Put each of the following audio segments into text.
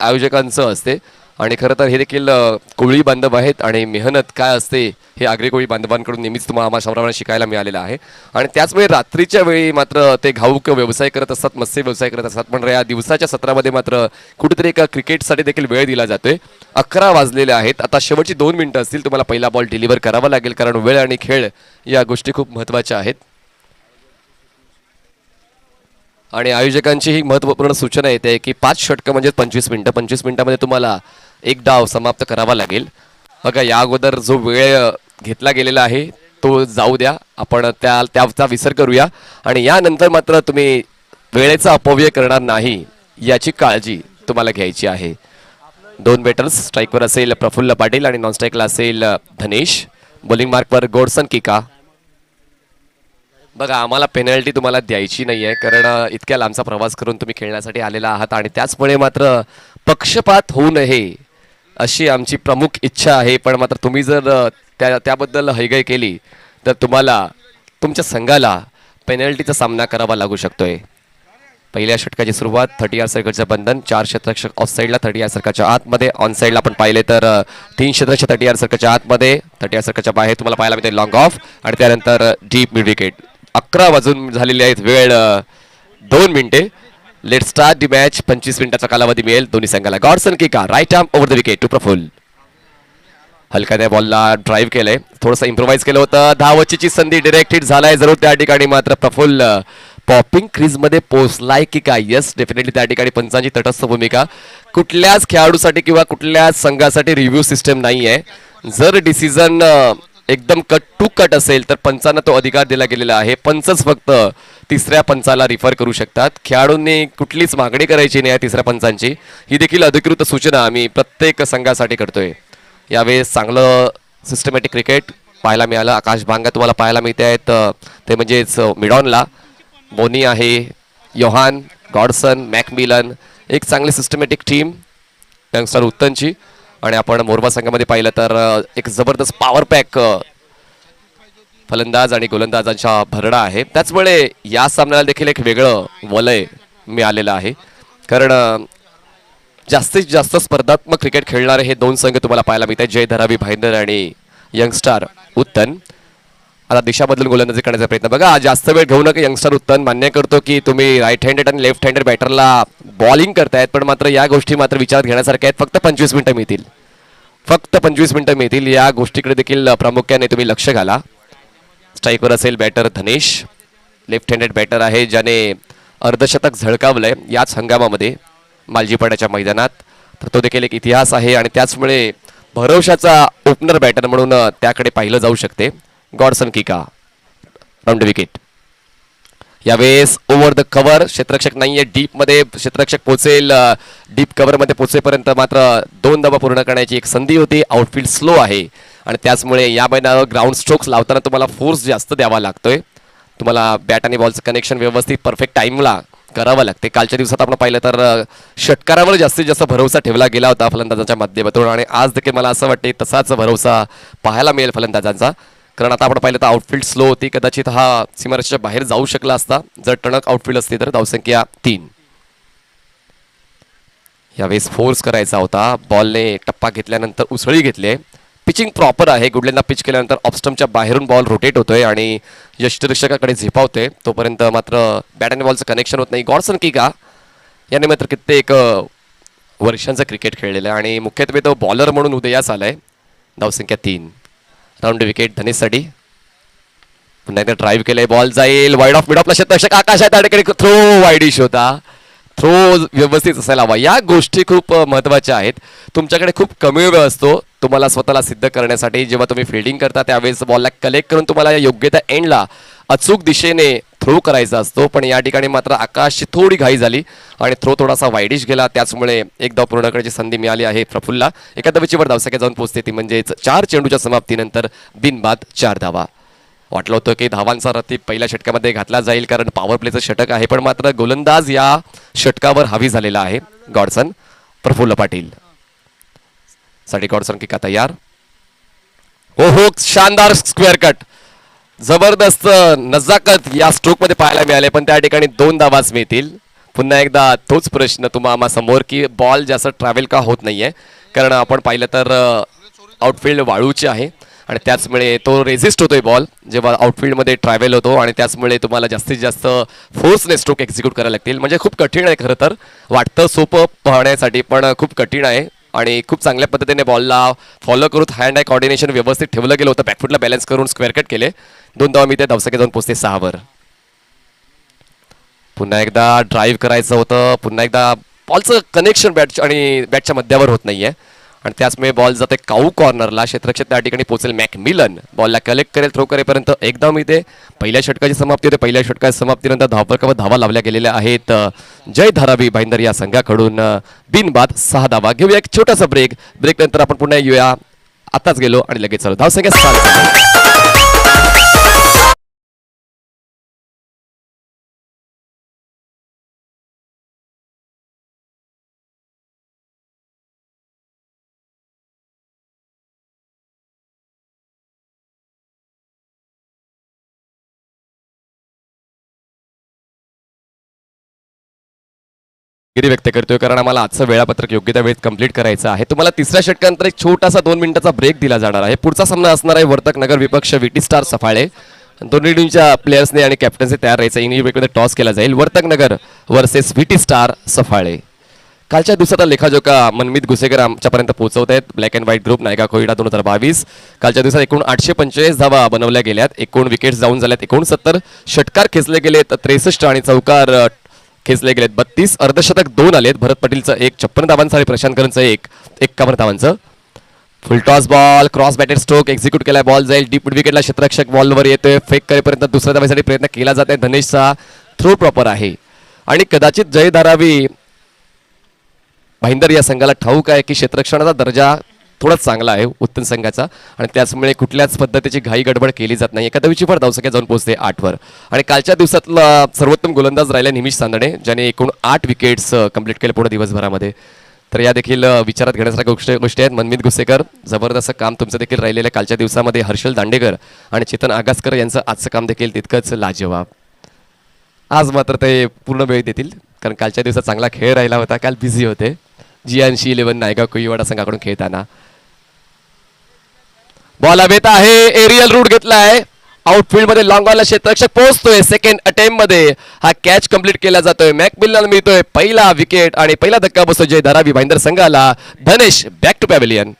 आयोजकांचं असते आणि खरं तर हे देखील कोळी बांधव आहेत आणि मेहनत काय असते हे आगरी कोळी बांधवांकडून नेहमीच तुम्हाला आम्हाला शिकायला मिळालेलं आहे. आणि त्याचमुळे रात्रीच्या वेळी मात्र ते घाऊक व्यवसाय करत असतात, मत्स्य व्यवसाय करत असतात, पण या दिवसाच्या सत्रामध्ये मात्र कुठेतरी एका क्रिकेटसाठी देखील वेळ दिला जातोय. 11 वाजलेले आहेत, आता शेवटची 2 मिनिटं असतील, तुम्हाला पहिला बॉल डिलिव्हर करावा लागेल कारण वेळ आणि खेळ या गोष्टी खूप महत्त्वाच्या आहेत. आणि आयोजकांची ही महत्त्वपूर्ण सूचना येते की 5 षटकं म्हणजे 25 मिनिटं, 25 मिनिटांमध्ये तुम्हाला एक डाव समाप्त करावा लागेल. बघा या अगोदर जो वेळ घेतला गेलेला आहे तो जाऊ द्या, आपण त्याचा विसर करूया आणि यानंतर मात्र तुम्ही वेळेचा अपव्यय करणार नाही याची काळजी तुम्हाला घ्यायची आहे. 2 बॅटर्स स्ट्राईकवर असेल प्रफुल्ल पाटील आणि नॉन स्ट्राईकला असेल धनेश. बॉलिंग मार्कवर गोडसन किका. बघा आम्हाला पेनल्टी तुम्हाला द्यायची नाही आहे कारण इतक्या लांबचा प्रवास करून तुम्ही खेळण्यासाठी आलेला आहात आणि त्याचमुळे मात्र पक्षपात होऊ नये अशी आमची प्रमुख इच्छा आहे. पण मात्र तुम्ही जर त्याबद्दल हयगय केली तर तुम्हाला तुमच्या संघाला पेनल्टीचा सामना करावा लागू शकतोय. पहिल्या षटकाची सुरुवात 30 यार्ड सर्कलचं बंधन, 4 क्षेत्ररक्षक ऑफ साईडला 30 यार्ड सर्कलच्या आतमध्ये, ऑन साईडला आपण पाहिले तर 3 क्षेत्ररक्षक 30 यार्ड सर्कलच्या आतमध्ये, 30 यार्ड सर्कलच्या बाहेर तुम्हाला पाहायला मिळते लॉंग ऑफ आणि त्यानंतर डीप मिड विकेट. 11 वाजून झालेले आहेत, वेळ 2 मिनिटे. Let start the match. 25 मिनिटाचा कालावधी मिळेल दोन्ही संघाला. गॉडसन किका right arm over the wicket to Praful. हलका त्या बॉलला ड्राईव्ह केलंय, थोडंसं इम्प्रोवाइज केलं होतं. धावचीची संधी डायरेक्ट हिट झालाय जरूर त्या ठिकाणी मात्र प्रफुल पॉपिंग क्रीज मध्ये पोहोचलाय की काय. येस डेफिनेटली त्या ठिकाणी पंचांची तटस्थ भूमिका. कुठल्याच खेळाडूसाठी किंवा कुठल्याच संघासाठी रिव्ह्यू सिस्टम नाही आहे. जर डिसिजन एकदम कट टू कट असेल तर पंचांना तो अधिकार दिला गेलेला आहे. पंचच फक्त तिसऱ्या पंचाला रिफर करू शकतात. खेळाडूंनी कुठलीच मागणी करायची नाही आहे तिसऱ्या पंचांची. ही देखील अधिकृत सूचना आम्ही प्रत्येक संघासाठी करतोय. यावेळेस चांगलं सिस्टमॅटिक क्रिकेट पाहायला मिळालं. आकाश भांगा तुम्हाला पाहायला मिळते आहेत, ते म्हणजेच मिडॉनला बोनी आहे, योहान, गॉडसन, मॅकमिलन, एक चांगली सिस्टमॅटिक टीम यंगस्टर उत्तनची. आणि आपण मोरबा संघामध्ये पाहिलं तर एक जबरदस्त पॉवर पॅक फलंदाज आणि गोलंदाजांचा भरडा आहे. त्याचमुळे या सामन्याला देखील एक वेगळं वलय मिळालेलं आहे कारण जास्तीत जास्त स्पर्धात्मक क्रिकेट खेळणारे हे 2 संघ तुम्हाला पाहायला मिळतात, जय धरावी भाईंदर आणि यंगस्टार उत्तन. आता दिशा बदलून गोलंदाजी करण्याचा प्रयत्न. बघा जास्त वेळ घेऊ नका यंगस्टर उत्तन. मान्य करतो की तुम्ही राईट हँडेड आणि लेफ्ट हँडेड बॅटरला बॉलिंग करतायत, पण मात्र या गोष्टी मात्र विचारात घेण्यासारख्या आहेत. फक्त 25 मिनिटं मिळतील, फक्त 25 मिनिटं मिळतील. या गोष्टीकडे देखील प्रामुख्याने तुम्ही लक्ष घाला. स्ट्राईकवर असेल बॅटर धनेश, लेफ्ट हँडेड बॅटर आहे ज्याने अर्धशतक झळकावलंय याच हंगामामध्ये मालजीपाड्याच्या मैदानात, तर तो देखील एक इतिहास आहे आणि त्याचमुळे भरवशाचा ओपनर बॅटर म्हणून त्याकडे पाहिलं जाऊ शकते. गॉडसन किका राऊंड विकेट. यावेळेस ओव्हर द कव्हर, क्षेत्ररक्षक नाहीये डीप मध्ये. क्षेत्ररक्षक पोहोचेल डीप कव्हर मध्ये पोहोचेपर्यंत मात्र 2 धावा पूर्ण करण्याची एक संधी होती. आउटफील्ड स्लो आहे आणि त्याचमुळे या मैदानावर ग्राउंड स्ट्रोक्स लावताना तुम्हाला फोर्स जास्त द्यावा लागतोय. तुम्हाला बॅट आणि बॉलचं कनेक्शन व्यवस्थित परफेक्ट टाइमला करावं लागते. कालच्या दिवसात आपण पाहिलं तर षटकारावर जास्तीत जास्त भरोसा ठेवला गेला होता फलंदाजांच्या माध्यमातून आणि आज देखील मला असं वाटते तसाच भरोसा पाहायला मिळेल फलंदाजांचा. कारण आता आपण पाहिलं तर आउटफील्ड स्लो होती, कदाचित हा सीमारेषेच्या बाहेर जाऊ शकला असता जर टणक आउटफील्ड असती तर. धावसंख्या 3. यावेळेस फोर्स करायचा होता. बॉलने टप्पा घेतल्यानंतर उसळी घेतली. पिचिंग प्रॉपर आहे. गुडलेंना पिच केल्यानंतर ऑफस्टमच्या बाहेरून बॉल रोटेट होतोय आणि यष्टिरक्षकाकडे झेपावतोय. तोपर्यंत मात्र बॅट आणि बॉलचं कनेक्शन होत नाही. गॉडसन किका याने मात्र कित्येक वर्षांचं क्रिकेट खेळलेलं आहे आणि मुख्यत्वे तो बॉलर म्हणून उदयास आलाय. धावसंख्या 3. राऊंड विकेट धनेशसाठी. पुन्हा एकदा ड्राईव्ह केलंय, बॉल जाईल वाईड ऑफ. मिड ऑफला क्षेत्ररक्षक आकाश आहे, त्याकडे थ्रो वाईडिश होता. थ्रो व्यवस्थित असायला हवा. या गोष्टी खूप महत्त्वाच्या आहेत. तुमच्याकडे खूप कमी वेळ असतो तुम्हाला स्वतःला सिद्ध करण्यासाठी. जेव्हा तुम्ही फिल्डिंग करता त्यावेळेस बॉलला कलेक्ट करून तुम्हाला योग्य त्या एंडला अचूक दिशेने थ्रो करायचा असतो. पण या ठिकाणी मात्र आकाशची थोडी घाई झाली आणि थ्रो थोडासा वाईडिश गेला. त्याचमुळे एक धाव पूर्ण करण्याची संधी मिळाली आहे प्रफुल्ला. एका धावेचीवर धावसंख्या जाऊन पोहोचते ती म्हणजेच 4 चेंडूच्या समाप्तीनंतर बिनबाद 4 धावा. वाटलं होतं की धावांचा रती पहिल्या षटकामध्ये घातला जाईल कारण पॉवर प्लेचं षटक आहे, पण मात्र गोलंदाज या षटकावर हावी झालेला आहे. गॉडसन. प्रफुल्ल पाटील साठी गॉडसन किका तयार. हो हो शानदार स्क्वेअर कट, जबरदस्त नजाकत या स्ट्रोक मध्ये पाहायला मिळाले, पण त्या ठिकाणी 2 धावाच मिळतील. पुन्हा एकदा तोच प्रश्न तुम्हा समोर की बॉल जास्त ट्रॅव्हल का होत नाहीये, कारण आपण पाहिलं तर आउटफील्ड वाळूचे आहे आणि त्याचमुळे तो रेझिस्ट होतोय बॉल जेव्हा आउटफील्डमध्ये ट्रॅव्हल होतो आणि त्याचमुळे तुम्हाला जास्तीत जास्त फोर्सने स्ट्रोक एक्झिक्यूट करायला लागतील. म्हणजे खूप कठीण आहे खरं तर, वाटतं सोपं पाहण्यासाठी पण खूप कठीण आहे आणि खूप चांगल्या पद्धतीने बॉलला फॉलो करून हँड आय कॉर्डिनेशन व्यवस्थित ठेवलं गेलं होतं. बॅकफुटला बॅलन्स करून स्क्वेअर कट केले. 2 धावा मिळते, धावसंख्या जाऊन पोहोचते 6 वर. पुन्हा एकदा ड्राईव्ह करायचं होतं, पुन्हा एकदा बॉलचं कनेक्शन बॅट आणि बॅटच्या मध्यावर होत नाहीये आणि त्याचमुळे बॉल जाते काऊ कॉर्नरला. क्षेत्ररक्षक त्या ठिकाणी पोहोचेल. मॅकमिलन बॉलला कलेक्ट करेल, थ्रो करेपर्यंत एकदा मिळते. पहिल्या षटकाची समाप्ती होते. पहिल्या षटकाच्या समाप्तीनंतर धावफलकावर धावा लावल्या गेलेल्या आहेत जय धारावी भाईंदर या संघाकडून. बिनबाद 6 धावा. घेऊया एक छोटासा ब्रेक. ब्रेक नंतर आपण पुन्हा येऊया. आताच गेलो आणि लगेच चालू. धावसंख्या 7. व्यक्त करतोय कारण आम्हाला आजचं वेळापत्रक योग्य त्या वेळेत कंप्लीट करायचं आहे. तुम्हाला तिसऱ्या षटकानंतर एक छोटासा 2 मिनिटाचा ब्रेक दिला जाणार आहे. पुढचा सामना असणार आहे वर्तक नगर विपक्ष विटी स्टार सफाळे. दोन्ही टीमच्या प्लेयर्सने आणि कॅप्टनचे तयार राहायचं. इंग्लिश ब्रेकमध्ये टॉस केला जाईल. वर्तक नगर वर्सेस विटी स्टार सफाळे. कालच्या दिवसाचा लेखाजोखा मनमित घुसेकर आमच्यापर्यंत पोहोचवत आहेत. ब्लॅक अँड व्हाईट ग्रुप नायका कोयडा 2022. कालच्या दिवसात एकूण 845 धावा बनवल्या गेल्यात. एकूण विकेट्स जाऊन झाल्यात 69. षटकार खेचले गेलेत 63 आणि चौकार खेचले गेलेत 32. अर्धशतक 2 आलेत. भरत पाटीलचं 1 56 धावांचं आणि प्रशांत करणचं 1 51 धावांचं. Full toss ball cross batted stroke execute केलाय. बॉल जाईल डीप विकेटला. क्षेत्ररक्षक बॉलवर येतोय. फेक करेपर्यंत दुसऱ्या धावेसाठी प्रयत्न केला जात आहे. धनेशचा थ्रो प्रॉपर आहे आणि कदाचित जय धारावी भाईंदर या संघाला ठाऊक आहे की क्षेत्ररक्षणाचा दर्जा थोडा चांगला आहे उत्तम संघाचा आणि त्याचमुळे कुठल्याच पद्धतीची घाई गडबड केली जात नाही. एका धावेची फळ धावसंख्या जाऊन पोहोचते 8 वर आणि कालच्या दिवसातला सर्वोत्तम गोलंदाज राहिला निमिष चांदणे, ज्याने एकूण 8 विकेट्स कंप्लीट केले पूर्ण दिवसभरामध्ये. तर या देखील विचारात घेण्यासारख्या गोष्टी आहेत. मनमित घुसेकर जबरदस्त काम तुमचं देखील राहिलेलं आहे कालच्या दिवसामध्ये. हर्षल दांडेकर आणि चेतन आगासकर यांचं आजचं काम देखील तितकंच लाजवाब. आज मात्र ते पूर्ण वेळ देतील कारण कालच्या दिवसात चांगला खेळ राहिला होता. काल बिझी होते. GNC 11 नायगा कोईवाडा संघाकडून खेळताना बॉल हवेत आहे. एरियल रूट घेतलाय. आउटफील्ड मध्ये लॉंग बॉलला क्षेत्ररक्षक पोहोचतोय. सेकंड अटेम्प्ट मध्ये हा कॅच कंप्लीट केला जातोय. मॅकमिलनला मिळतोय पहिला विकेट आणि पहिला धक्का बसतो जय धारावी भाईंदर संघाला. धनेश बॅक टू पॅव्हिलियन.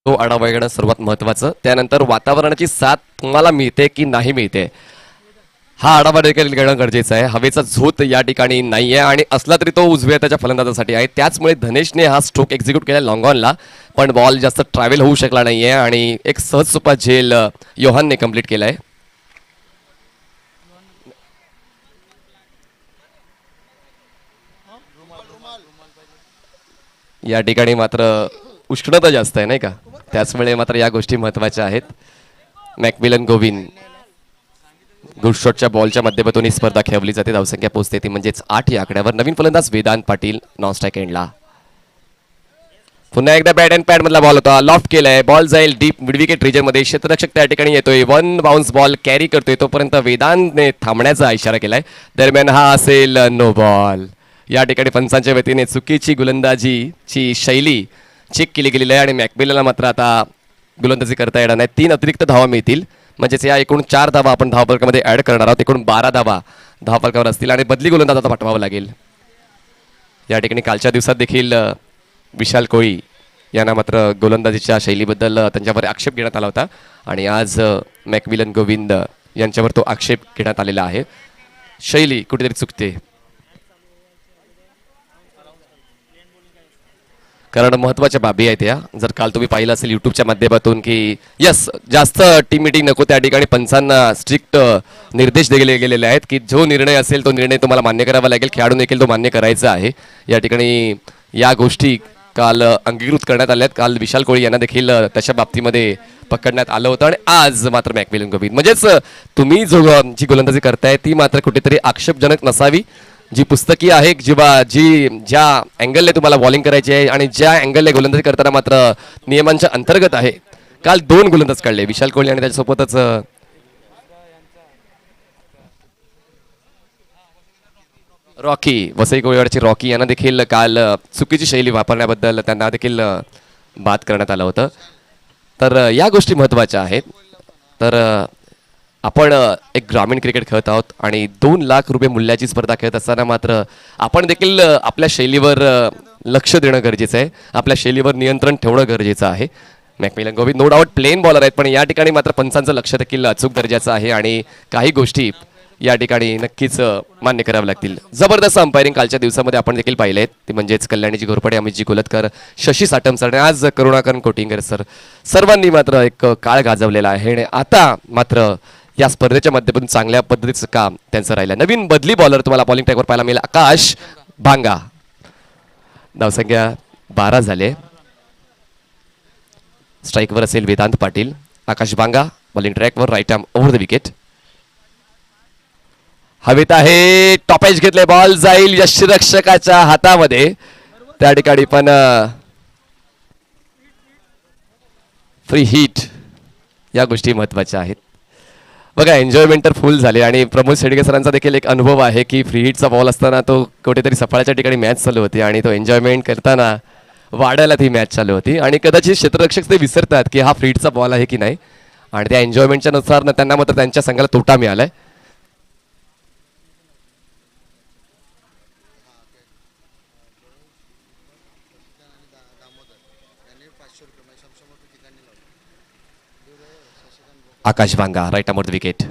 तो आढावा घेणं सर्वात महत्वाचं. त्यानंतर वातावरणाची साथ तुम्हाला मिळते की नाही मिळते हा आढावा देखील घेणं गरजेचं आहे. हवेचा झोत या ठिकाणी नाहीये आणि असला तरी तो उजव्या त्याच्या फलंदाजासाठी आहे. त्याचमुळे धनेशने हा स्ट्रोक एक्झिक्यूट केला लॉंग ऑनला, पण बॉल जास्त ट्रॅव्हल होऊ शकला नाहीये आणि एक सहज सोपा झेल योहानने कंप्लीट केलाय. या ठिकाणी मात्र उष्णता जास्त आहे नाही का, त्याचमुळे मात्र या गोष्टी महत्वाच्या आहेत. मॅकमिलन गोविंद गुडशॉटच्या बॉलच्या माध्यमातून ही स्पर्धा खेळवली जाते. धावसंख्या पोहोचते ती म्हणजेच 8 या आकड्यावर. नवीन फलंदाज वेदांत पाटील नॉन स्ट्राईक एंडला. पुन्हा एकदा बॅट अँड पॅड मधला बॉल होता. लॉफ्ट केलाय. बॉल जाईल डीप मिड विकेट रिजन मध्ये. क्षेत्ररक्षक त्या ठिकाणी येतोय. 1 बाउन्स बॉल कॅरी करतोय. तोपर्यंत वेदांतने थांबण्याचा इशारा केलाय. दरम्यान हा असेल नो बॉल. या ठिकाणी पंचांच्या वतीने चुकीची गोलंदाजीची शैली चेक केली गेलेली आहे आणि मॅकमिलनला मात्र आता गोलंदाजी करता येणार नाही. 3 अतिरिक्त धावा मिळतील म्हणजेच या एकूण 4 धावा आपण धावफलकामध्ये ऍड करणार आहोत. एकूण 12 धावा धावफलकावर असतील आणि बदली गोलंदाज आता पाठवावं लागेल. या ठिकाणी कालच्या दिवसात देखील विशाल कोळी यांना मात्र गोलंदाजीच्या शैलीबद्दल त्यांच्यावर आक्षेप घेण्यात आला होता आणि आज मॅकमिलन गोविंद यांच्यावर तो आक्षेप घेण्यात आलेला आहे. शैली कुठेतरी चुकते कारण महत्वाच्या बाबी आहेत या. जर काल तुम्ही पाहिलं असेल युट्यूबच्या माध्यमातून की यस जास्त टीम मीटिंग नको, त्या ठिकाणी पंचांना स्ट्रिक्ट निर्देश दिले गेलेले आहेत की जो निर्णय असेल तो निर्णय तुम्हाला मान्य करावा लागेल. खेळाडू देखील तो मान्य करायचा आहे. या ठिकाणी या गोष्टी काल अंगीकृत करण्यात आल्यात. काल विशाल कोळी यांना देखील त्याच्या बाबतीमध्ये पकडण्यात आलं होतं आणि आज मात्र मॅकमिलन गोविंद म्हणजेच तुम्ही जी गोलंदाजी करताय ती मात्र कुठेतरी आक्षेपजनक नसावी. जी पुस्तकी आहे ज्या अँगलने तुम्हाला बॉलिंग करायची आहे आणि ज्या अँगलने गोलंदाजी करताना मात्र नियमांच्या अंतर्गत आहे. काल 2 गोलंदाज काढले विशाल कोहली आणि त्याच्यासोबतच रॉकी वसई कोळीवाडची रॉकी यांना देखील काल चुकीची शैली वापरण्याबद्दल त्यांना देखील बाद करण्यात आलं होतं. तर या गोष्टी महत्त्वाच्या आहेत. तर आपण एक ग्रामीण क्रिकेट खेळत आहोत आणि 2 लाख रुपये मूल्याची स्पर्धा खेळत असताना मात्र आपण देखील आपल्या शैलीवर लक्ष देणं गरजेचं आहे. आपल्या शैलीवर नियंत्रण ठेवणं गरजेचं आहे. McMillan Govind no doubt plain bowler आहेत पण या ठिकाणी मात्र पंचांचं लक्ष देखील अचूक दर्जाचं आहे आणि काही गोष्टी या ठिकाणी नक्कीच मान्य कराव्या लागतील. जबरदस्त अंपायरिंग कालच्या दिवसामध्ये आपण देखील पाहिले आहेत. ते म्हणजेच कल्याणीजी घोरपडे, अमितजी कोलतकर, शशी साटम सर आणि आज करुणाकरन कोटिंगर सर सर्वांनी मात्र एक काळ गाजवलेला आहे आणि आता मात्र या स्पर्धेच्या माध्यमातून चांगल्या पद्धतीचं काम त्यांचं राहिलं. नवीन बदली बॉलर तुम्हाला बॉलिंग ट्रॅकवर पाहायला मिळेल. आकाश भांगा, धावसंख्या 12 झाले. स्ट्राईकवर असेल वेदांत पाटील. आकाश भांगा बॉलिंग ट्रॅकवर, right arm over the wicket. हवेत आहे, टॉपेज घेतले, बॉल जाईल यष्टिरक्षकाच्या हातामध्ये. त्या ठिकाणी पण फ्री हिट या गोष्टी महत्वाच्या आहेत. बघा एन्जॉयमेंट तर फुल झाली आणि प्रमोद शेडगे सरांचा देखील एक अनुभव आहे की फ्री हिटचा बॉल असताना तो कुठेतरी सफाळ्याच्या ठिकाणी मॅच चालू होती आणि तो एन्जॉयमेंट करताना वाढायला ती मॅच चालू होती आणि कदाचित क्षेत्ररक्षक ते विसरतात की हा फ्री हिटचा बॉल आहे की नाही आणि त्या एन्जॉयमेंटच्या नुसार त्यांना मात्र त्यांच्या संघाला तोटा मिळालाय. आकाश भांगा राईट आर्म विकेट.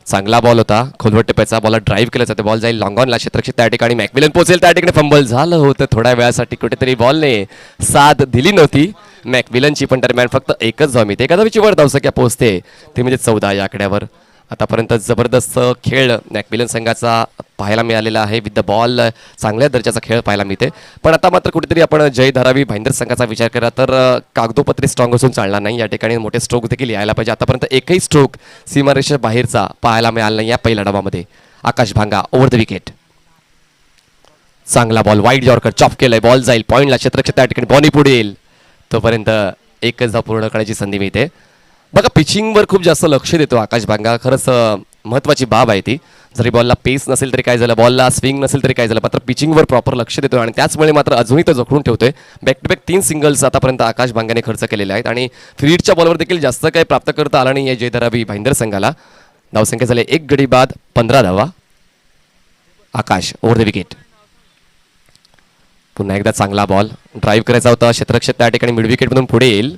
चांगला बॉल होता, खोलवट टेप्याचा बॉल ड्राईव्ह केला जातो, बॉल जाईल लॉंग ऑनला क्षेत्ररक्षक त्या ठिकाणी मॅकमिलन पोहोचेल, त्या ठिकाणी फंबल झालं होतं. थोड्या वेळासाठी कुठेतरी बॉलने साथ दिली नव्हती मॅकमिलनची पण दरम्यान फक्त एकच धाव मिळते. एखाद्याची वर धावसंख्या पोहोचते ती म्हणजे 14 या आकड्यावर. आतापर्यंत जबरदस्त खेळ मॅकमिलन संघाचा पाहायला मिळालेला आहे. विथ द बॉल चांगल्या दर्जाचा खेळ पाहायला मिळते. पण आता मात्र कुठेतरी आपण जय धारावी भाईंदर संघाचा विचार करा तर कागदोपत्री स्ट्रॉंग असून चालणार नाही. या ठिकाणी मोठे स्ट्रोक देखील यायला पाहिजे. आतापर्यंत एकही स्ट्रोक सीमारेषा बाहेरचा पाहायला मिळाला नाही या पहिल्या डावामध्ये. आकाश भांगा ओव्हर द विकेट. चांगला बॉल वाईड यॉर्कर चॉप केलंय, बॉल जाईल पॉईंटला, क्षेत्ररक्षक त्या ठिकाणी बॉनी पुढे येईल. तोपर्यंत एकच धाव पूर्ण करण्याची संधी मिळते. बघा पिचिंगवर खूप जास्त लक्ष देतो आकाश भांगा. खरंच महत्वाची बाब आहे ती. जरी बॉलला पेस नसेल तरी काय झालं, बॉलला स्विंग नसेल तरी काय झालं, मात्र पिचिंगवर प्रॉपर लक्ष देतो आणि त्याचमुळे मात्र अजूनही तो जखडून ठेवतोय. बॅक टू बॅक 3 सिंगल्स आतापर्यंत आकाश भांगाने खर्च केलेले आहेत आणि फ्रीडच्या बॉलवर देखील जास्त काही प्राप्त करता आला नाही आहे जय धारावी भाईंदर संघाला. धावसंख्या झाले 1 गडी बाद 15 धावा. आकाश ओव्हर द विकेट. पुन्हा एकदा चांगला बॉल ड्राईव्ह करायचा होता, क्षेत्ररक्षक त्या ठिकाणी मिड विकेटमधून पुढे येईल.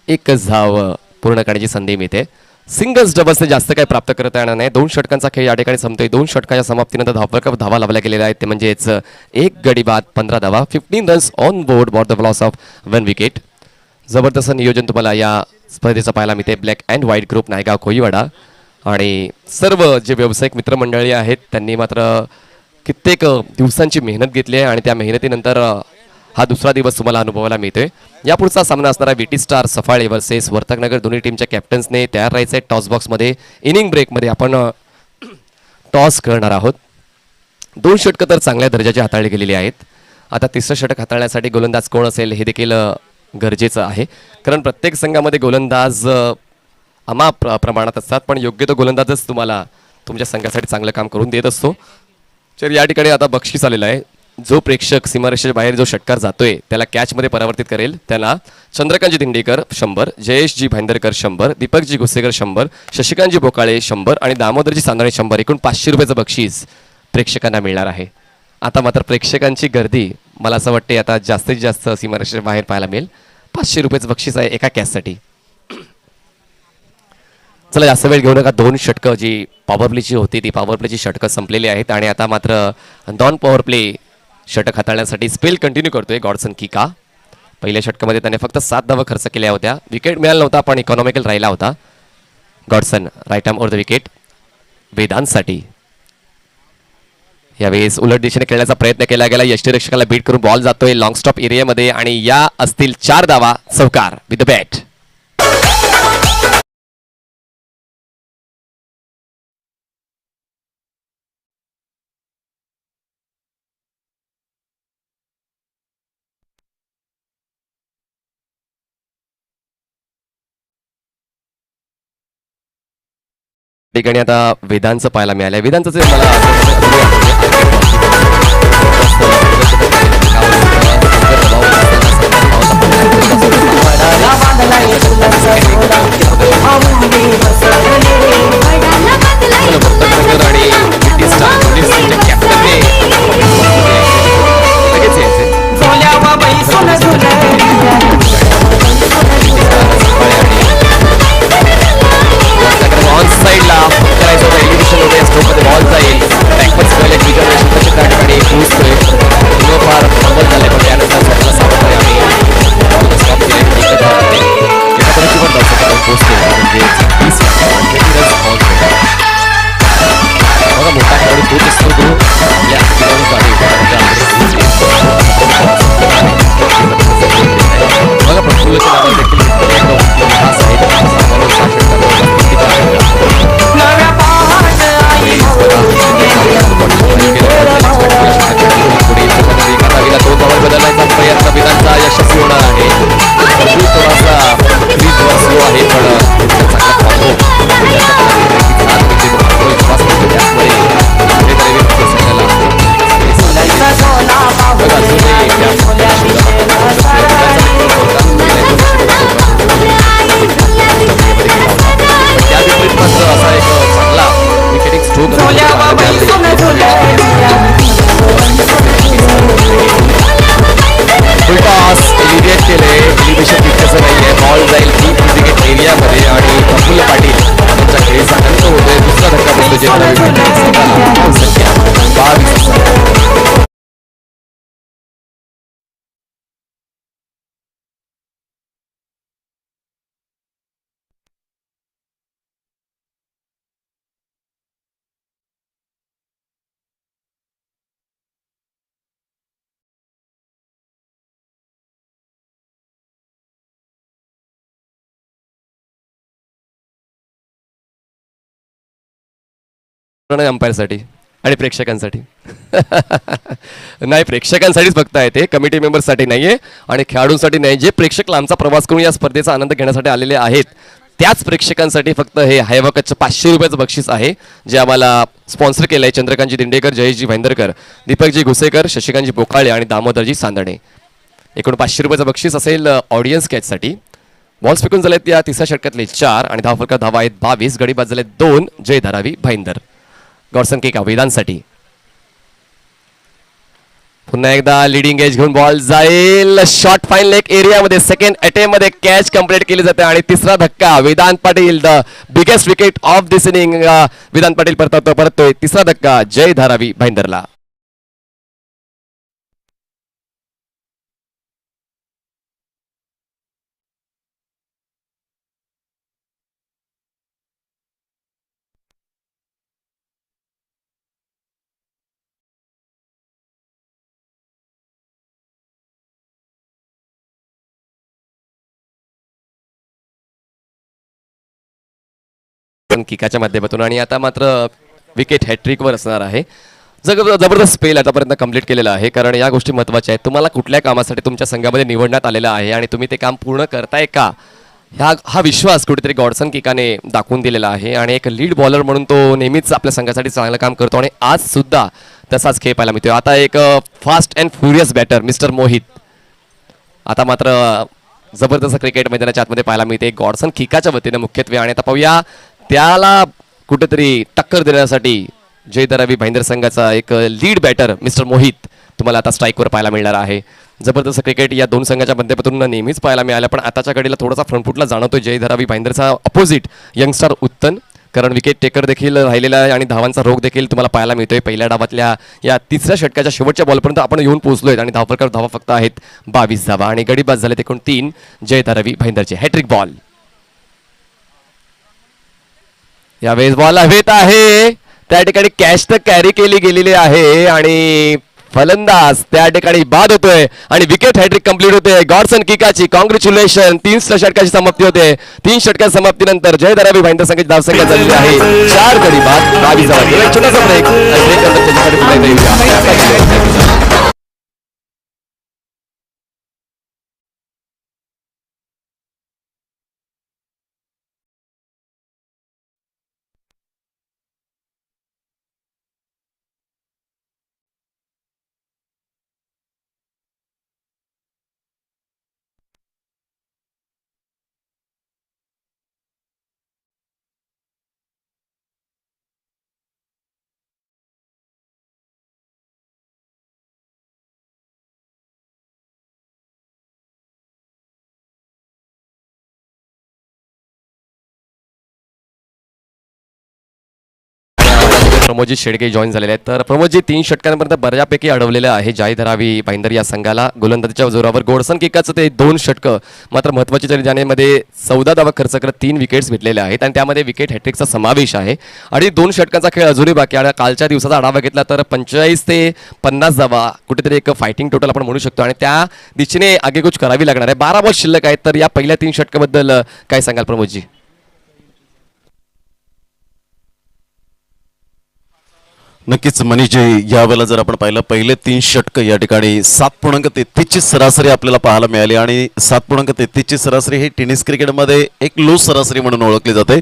एकच धाव पूर्ण करण्याची संधी मिळते. सिंगल्स डबल्सने जास्त काही प्राप्त करता येणार नाही. 2 षटकांचा खेळ या ठिकाणी संपतोय. 2 षटकाच्या समाप्तीनंतर धावा लावल्या गेलेल्या आहेत ते म्हणजेच 1 गडी बाद 15 धावा. 15 runs on board for the loss of 1 wicket. जबरदस्त नियोजन तुम्हाला या स्पर्धेचं पाहायला मिळते. Black and white group Naigaon Koliwada आणि सर्व जे व्यावसायिक मित्रमंडळी आहेत त्यांनी मात्र कित्येक दिवसांची मेहनत घेतली आहे आणि त्या मेहनतीनंतर हा दुसरा दिवस तुम्हाला अनुभवायला मिळतोय. यापुढचा सामना असणारा विटी स्टार सफाळे वर्सेस वर्तकनगर. दोन्ही टीमच्या कॅप्टन्सने तयार राहायचं आहे. टॉस बॉक्समध्ये इनिंग ब्रेकमध्ये आपण टॉस करणार आहोत. 2 षटकं तर चांगल्या दर्जाची हाताळली गेलेली आहेत. आता तिसरं षटक हाताळण्यासाठी गोलंदाज कोण असेल हे देखील गरजेचं आहे कारण प्रत्येक संघामध्ये गोलंदाज अमाप प्रमाणात असतात पण योग्य तो गोलंदाजच तुम्हाला तुमच्या संघासाठी चांगलं काम करून देत असतो. तर या ठिकाणी आता बक्षीस आलेलं आहे. जो प्रेक्षक सीमारेषेच्या बाहेर जो षटकार जातोय त्याला कॅचमध्ये परावर्तित करेल त्याला चंद्रकांतजी दिंडेकर 100, जयेशजी भाईंदरकर 100, दीपकजी घुसेकर 100, शशिकांतजी बोकाळे 100 आणि दामोदरजी सांदळे 100. एकूण 500 रुपयाचं बक्षीस प्रेक्षकांना मिळणार आहे. आता मात्र प्रेक्षकांची गर्दी मला असं वाटते आता जास्तीत जास्त सीमारेषेच्या बाहेर पाहायला मिळेल. 500 रुपयाचं बक्षीस आहे एका कॅचसाठी. चला जास्त वेळ घेऊ नका. 2 षटकं जी पॉवर प्लेची होती ती पॉवर प्लेची षटकं संपलेली आहेत आणि आता मात्र नॉन पॉवर प्ले षटक हाताळण्यासाठी स्पेल कंटिन्यू करतोय गॉडसन किका. पहिल्या षटकामध्ये त्याने फक्त 7 धावा खर्च केल्या होत्या. विकेट मिळाला नव्हता पण इकॉनॉमिकल राहिला होता. Godson right arm over the wicket वेदांतसाठी. यावेळेस उलट दिशेने खेळण्याचा प्रयत्न केला गेला. यष्टीरक्षकाला बीट करून बॉल जातोय लॉंग स्टॉप एरियामध्ये आणि या असतील 4 धावा. चौकार विथ द बॅट. ठिकाणी आता वेदांचं पाहायला मिळालंय. वेदांचं जे मला ऑन साईडला करायचं होतं. एलिव्हेशन होते स्ट्रोकमध्ये बॉल जाईल. बॅकवर्ड पहिले रिजर्वेशन कसे त्या ठिकाणी पोहोचतोय. फार फंबल झाले पण त्यानंतर स्वतःला सावरतोय आणि बॉलला स्टॉप केले. एका परिस्थितीवर दर्शकाला पोहोचतोय म्हणजे 20 बघा मोठा खेळाडू तोच असतो तो आपल्या बघा प्रफुल्लच्या नावावर देखील खास आहे. दोन धावा बदलण्याचा प्रयत्न विधानचा यशस्वी होणार आहे. थोडासा क्रीजवर स्लो आहे पण असा एक चांगला विकेटिंग स्ट्रोक फुलटॉस एलिव्हेट केले. एलिव्हेशन तितकंच नाहीये. बॉल जाईल डीप क्रिकेट एरियामध्ये आणि प्रफुल्ल पाटील यांच्या खेळीचा अंत होतोय. दुसरा धक्का बसतो जे संख्या 22. अंपायरसाठी आणि प्रेक्षकांसाठी नाही, प्रेक्षकांसाठीच बघता येते, कमिटी मेंबर्ससाठी नाहीये आणि खेळाडूंसाठी नाही. जे प्रेक्षक लांबचा प्रवास करून या स्पर्धेचा आनंद घेण्यासाठी आलेले आहेत त्याच प्रेक्षकांसाठी फक्त हे हायवकचं 500 रुपयाचं बक्षीस आहे जे आम्हाला स्पॉन्सर केलं आहे. चंद्रकांतजी दिंडेकर, जयेशजी भाईंदरकर, दीपकजी घुसेकर, शशिकांतजी बोकाळे आणि दामोदरजी सांदणे. एकूण 500 रुपयाचं बक्षीस असेल ऑडियन्स कॅचसाठी. बॉल्स फेकून झालेत या तिसऱ्या षटकातले 4 आणि धावफलकात धावा आहेत 22. गडी बाद झाले 2. जय धारावी भाईंदर. गॉडसन केका वेदांसाठी पुन्हा एकदा लिडिंग एज घेऊन बॉल जाईल. शॉर्ट फाईन लेग एरियामध्ये सेकंड अटेम्प्ट मध्ये कॅच कंप्लीट केली जाते आणि तिसरा धक्का Vedant Patil, the biggest wicket of this inning. Vedant Patil परततोय. तिसरा धक्का जय धारावी भाईंदरला. किकाच्या माध्यमातून आणि आता मात्र विकेट हॅट्रिकवर असणार आहे. जबरदस्त स्पेल आतापर्यंत कंप्लीट केलेला आहे कारण या गोष्टी महत्त्वाच्या आहेत. तुम्हाला कुठल्या कामासाठी तुमच्या संघामध्ये निवडण्यात आलेला आहे आणि तुम्ही ते काम पूर्ण करताय का हा विश्वास कुठेतरी गॉडसन किकाने दाखवून दिलेला आहे आणि एक लीड बॉलर म्हणून तो नेहमीच आपल्या संघासाठी चांगलं काम करतो आणि आज सुद्धा तसाच खेळ पाहायला मिळतोय. आता एक fast and furious batter mister Mohit आता मात्र जबरदस्त क्रिकेट मैदानाच्या आतमध्ये पाहायला मिळते गॉडसन किकाच्या वतीने मुख्यत्वे. आणि आता पाहूया त्याला कुठेतरी टक्कर देण्यासाठी जय धारावी भाईंदर संघाचा एक लीड बॅटर मिस्टर मोहित तुम्हाला आता स्ट्राईकवर पाहायला मिळणार आहे. जबरदस्त क्रिकेट या दोन संघाच्या मध्यमातून नेहमीच पाहायला मिळालं पण आताच्या घडीला थोडासा फ्रंटफुटला जाणवतोय जय धारावी भाईंदरचा अपोजिट यंगस्टर उत्तन कारण विकेट टेकर देखील राहिलेला आहे आणि धावांचा रोग देखील तुम्हाला पाहायला मिळतोय. पहिल्या डावातल्या या तिसऱ्या षटकाच्या शेवटच्या बॉलपर्यंत आपण येऊन पोहोचलोय आणि धावफलकावर धावा फक्त आहेत 22 धावा आणि गडी बाद झाले एकूण 3 जय धारावी भाईंदरचे. हॅट्रिक बॉल यावेळेस बॉल हवेत आहे त्या ठिकाणी कॅच तर कॅरी केली गेलेली आहे आणि फलंदाज त्या ठिकाणी बाद होतोय आणि विकेट हॅट्रिक कंप्लीट होते गॉडसन किकाची. कॉंग्रॅच्युलेशन. 3 षटकाची समाप्ती होते. 3 षटकाच्या समाप्तीनंतर जय धारावी भाईंदर संघाची धावसंख्या झालेली आहे 4 गडी बाद 22 धावा. एक छोटासा ब्रेक प्रमोदजी शेडगे जॉईन झालेले आहेत. तर प्रमोदजी 3 षटकांपर्यंत बऱ्यापैकी अडवलेलं आहे जय धारावी भाईंदर या संघाला. गोलंदाजीच्या जोरावर गोडसन किकाचं ते 2 षटकं मात्र महत्त्वाची तरी ज्यामध्ये 14 धावा खर्च करत 3 विकेट्स भेटलेल्या आहेत आणि त्यामध्ये विकेट हॅट्रिकचा समावेश आहे. आणि 2 षटकांचा खेळ अजूनही बाकी आहे. कालच्या दिवसाचा आढावा घेतला तर 45 ते 50 धावा कुठेतरी एक फायटिंग टोटल आपण म्हणू शकतो आणि त्या दिशेने आगेकूच करावी लागणार आहे. 12 बॉल शिल्लक आहेत. तर या पहिल्या 3 षटकाबद्दल काय सांगाल प्रमोदजी? नक्कीच मनीषजी, यावेळेला जर आपण पाहिलं पहिले 3 षटक या ठिकाणी 7.33 ची सरासरी आपल्याला पाहायला मिळाली आणि 7.33 ची सरासरी ही टेनिस क्रिकेटमध्ये एक लो सरासरी म्हणून ओळखली जाते.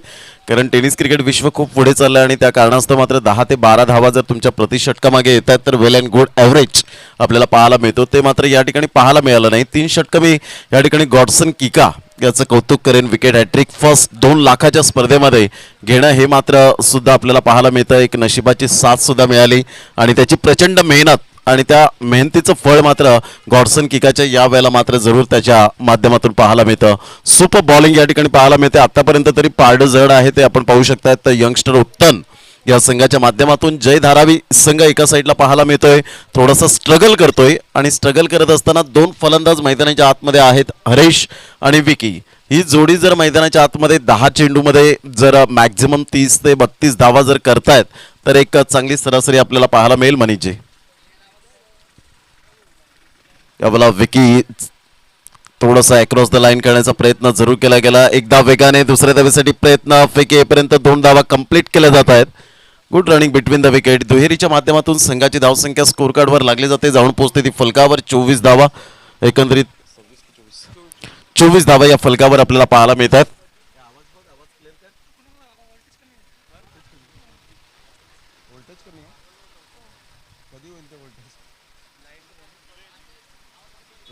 कारण टेनिस क्रिकेट विश्व खूप पुढे चाललं आणि त्या कारणास्तव मात्र 10 ते 12 धावा जर तुमच्या प्रति षटकामागे येत आहेत तर वेल अँड गुड ॲव्हरेज आपल्याला पाहायला मिळतो. ते मात्र या ठिकाणी पाहायला मिळालं नाही. 3 षटकं मी या ठिकाणी गॉडसन किका याचं कौतुक करेन. विकेट हॅट्रिक फर्स्ट 2 लाखाच्या स्पर्धेमध्ये घेणं हे मात्र सुद्धा आपल्याला पाहायला मिळतं. एक नशिबाची साथ सुद्धा मिळाली आणि त्याची प्रचंड मेहनत आणि त्या मेहनतीचं फळ मात्र गॉडसन किकाच्या या वेळेला मात्र जरूर त्याच्या माध्यमातून पाहायला मिळतं. सुपर बॉलिंग या ठिकाणी पाहायला मिळते. आतापर्यंत तरी पारडं जड आहे ते आपण पाहू शकतात. तर यंगस्टर उत्तन या संघाच्या माध्यमातून जय धारावी संघ एका साईडला पाहायला मिळतोय, थोडासा स्ट्रगल करतोय आणि स्ट्रगल करत असताना 2 फलंदाज मैदानाच्या आतमध्ये आहेत, हरेश आणि विकी. ही जोडी जर मैदानाच्या आतमध्ये 10 चेंडूमध्ये जर मॅक्झिमम 30 ते 32 धावा जर करतायत तर एक चांगली सरासरी आपल्याला पाहायला मिळेल. मनीषजी, यावेळेला विकी थोडासा अक्रॉस द लाईन करण्याचा प्रयत्न जरूर केला गेला. एकदा वेगाने दुसऱ्या धावेसाठी प्रयत्न, फेकी येईपर्यंत 2 धावा कंप्लीट केल्या जात आहेत. Good running between the wicket. दुहेरीच्या माध्यमातून संघाची धावसंख्या स्कोर कार्डवर लागली जाते, जाऊन पोहोचते ती फलकावर 24 धावा. एकंदरीत 24 धावा या फलकावर आपल्याला पाहायला मिळतात.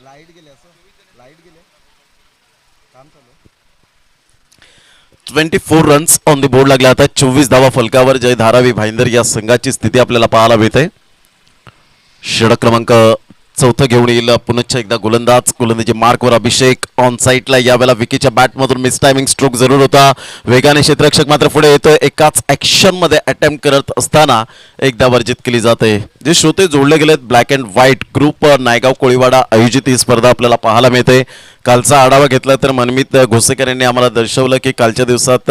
लाईट गेले 24 रन्स ऑन द बोर्ड लागले आता. 24 धावा फलकावर जय धारावी भाईंदर या संघाची स्थिती आपल्याला पाहायला मिळते. षटक क्रमांक 4 घेऊन येईल पुनश्च एकदा गोलंदाजी मार्कवर अभिषेक. ऑन साईडला यावेळेला विकीच्या बॅटमधून मिस टायमिंग स्ट्रोक जरूर होता. वेगाने क्षेत्ररक्षक मात्र पुढे येतोय. एकाच ऍक्शन मध्ये अटेम्प्ट करत असताना एकदा वर्जित केली जाते. जे श्रोते जोडले गेलेत black and white group Naigaon Koliwada आयोजित ही स्पर्धा आपल्याला पाहायला मिळते. कालचा आढावा घेतला तर मनमित घोसेकर यांनी आम्हाला दर्शवलं की कालच्या दिवसात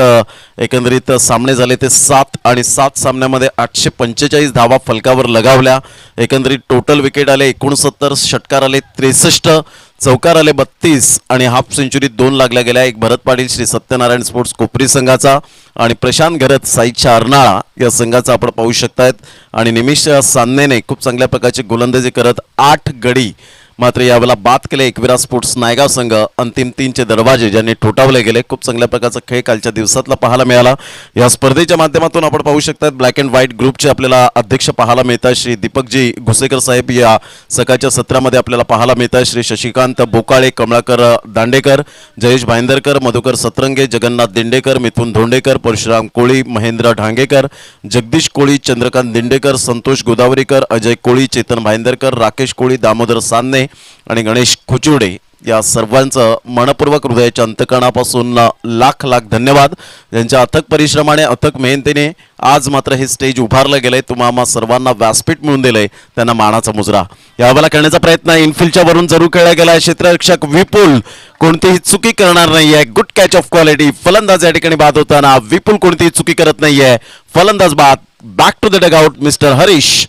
एकंदरीत सामने झाले ते 7 आणि 7 सामन्यामध्ये 845 धावा फलकावर लगावल्या. एकंदरीत टोटल विकेट आले 69, षटकार आले 63, चौकार आले 32 आणि हाफ सेंचुरी 2 लागल्या गेल्या. एक भरत पाटील श्री सत्यनारायण स्पोर्ट्स कोपरी संघाचा आणि प्रशांत घरत साईच्या अर्नाळा या संघाचा आपण पाहू शकतायत. आणि निमिष सान्नेने खूप चांगल्या प्रकारची गोलंदाजी करत 8 गडी मात्र यावेळेला बाद केले. एकविरा स्पोर्ट्स नायगाव संघ अंतिम 3चे दरवाजे ज्यांनी ठोठावले गेले. खूप चांगल्या प्रकारचा खेळ कालच्या दिवसातला पाहायला मिळाला. या स्पर्धेच्या माध्यमातून आपण पाहू शकतात ब्लॅक अँड व्हाईट ग्रुपचे आपल्याला अध्यक्ष पाहायला मिळतात श्री दीपकजी घुसेकर साहेब. या सकाळच्या सत्रामध्ये आपल्याला पाहायला मिळतात श्री शशिकांत बोकाळे, कमळाकर दांडेकर, जयेश भाईंदरकर, मधुकर सतरंगे, जगन्नाथ दिंडेकर, मिथुन धोंडेकर, परशुराम कोळी, महेंद्र ढांगेकर, जगदीश कोळी, चंद्रकांत दिंडेकर, संतोष गोदावरीकर, अजय कोळी, चेतन भाईंदरकर, राकेश कोळी, दामोदर सान्ने आणि गणेश खुचुडे या सर्वांचं मनपूर्वक हृदयाच्या अंतकरणापासून लाख लाख धन्यवाद. ज्यांच्या अथक परिश्रमाने अथक मेहनतीने आज मात्र हे स्टेज उभारलं गेलंय, तुम्हा सर्वांना व्यासपीठ मिळून दिलंय, त्यांना मानाचा मुजरा. यावेळेला करण्याचा प्रयत्न इनफिल्डच्या वरून जरूर केला गेलाय. क्षेत्ररक्षक विपुल कोणतीही चुकी करणार नाहीये. Good catch of quality. फलंदाज या ठिकाणी बाद होताना विपुल कोणतीही चुकी करत नाहीये. फलंदाज बाद. Back to the dugout mister Harish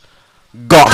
Gaud.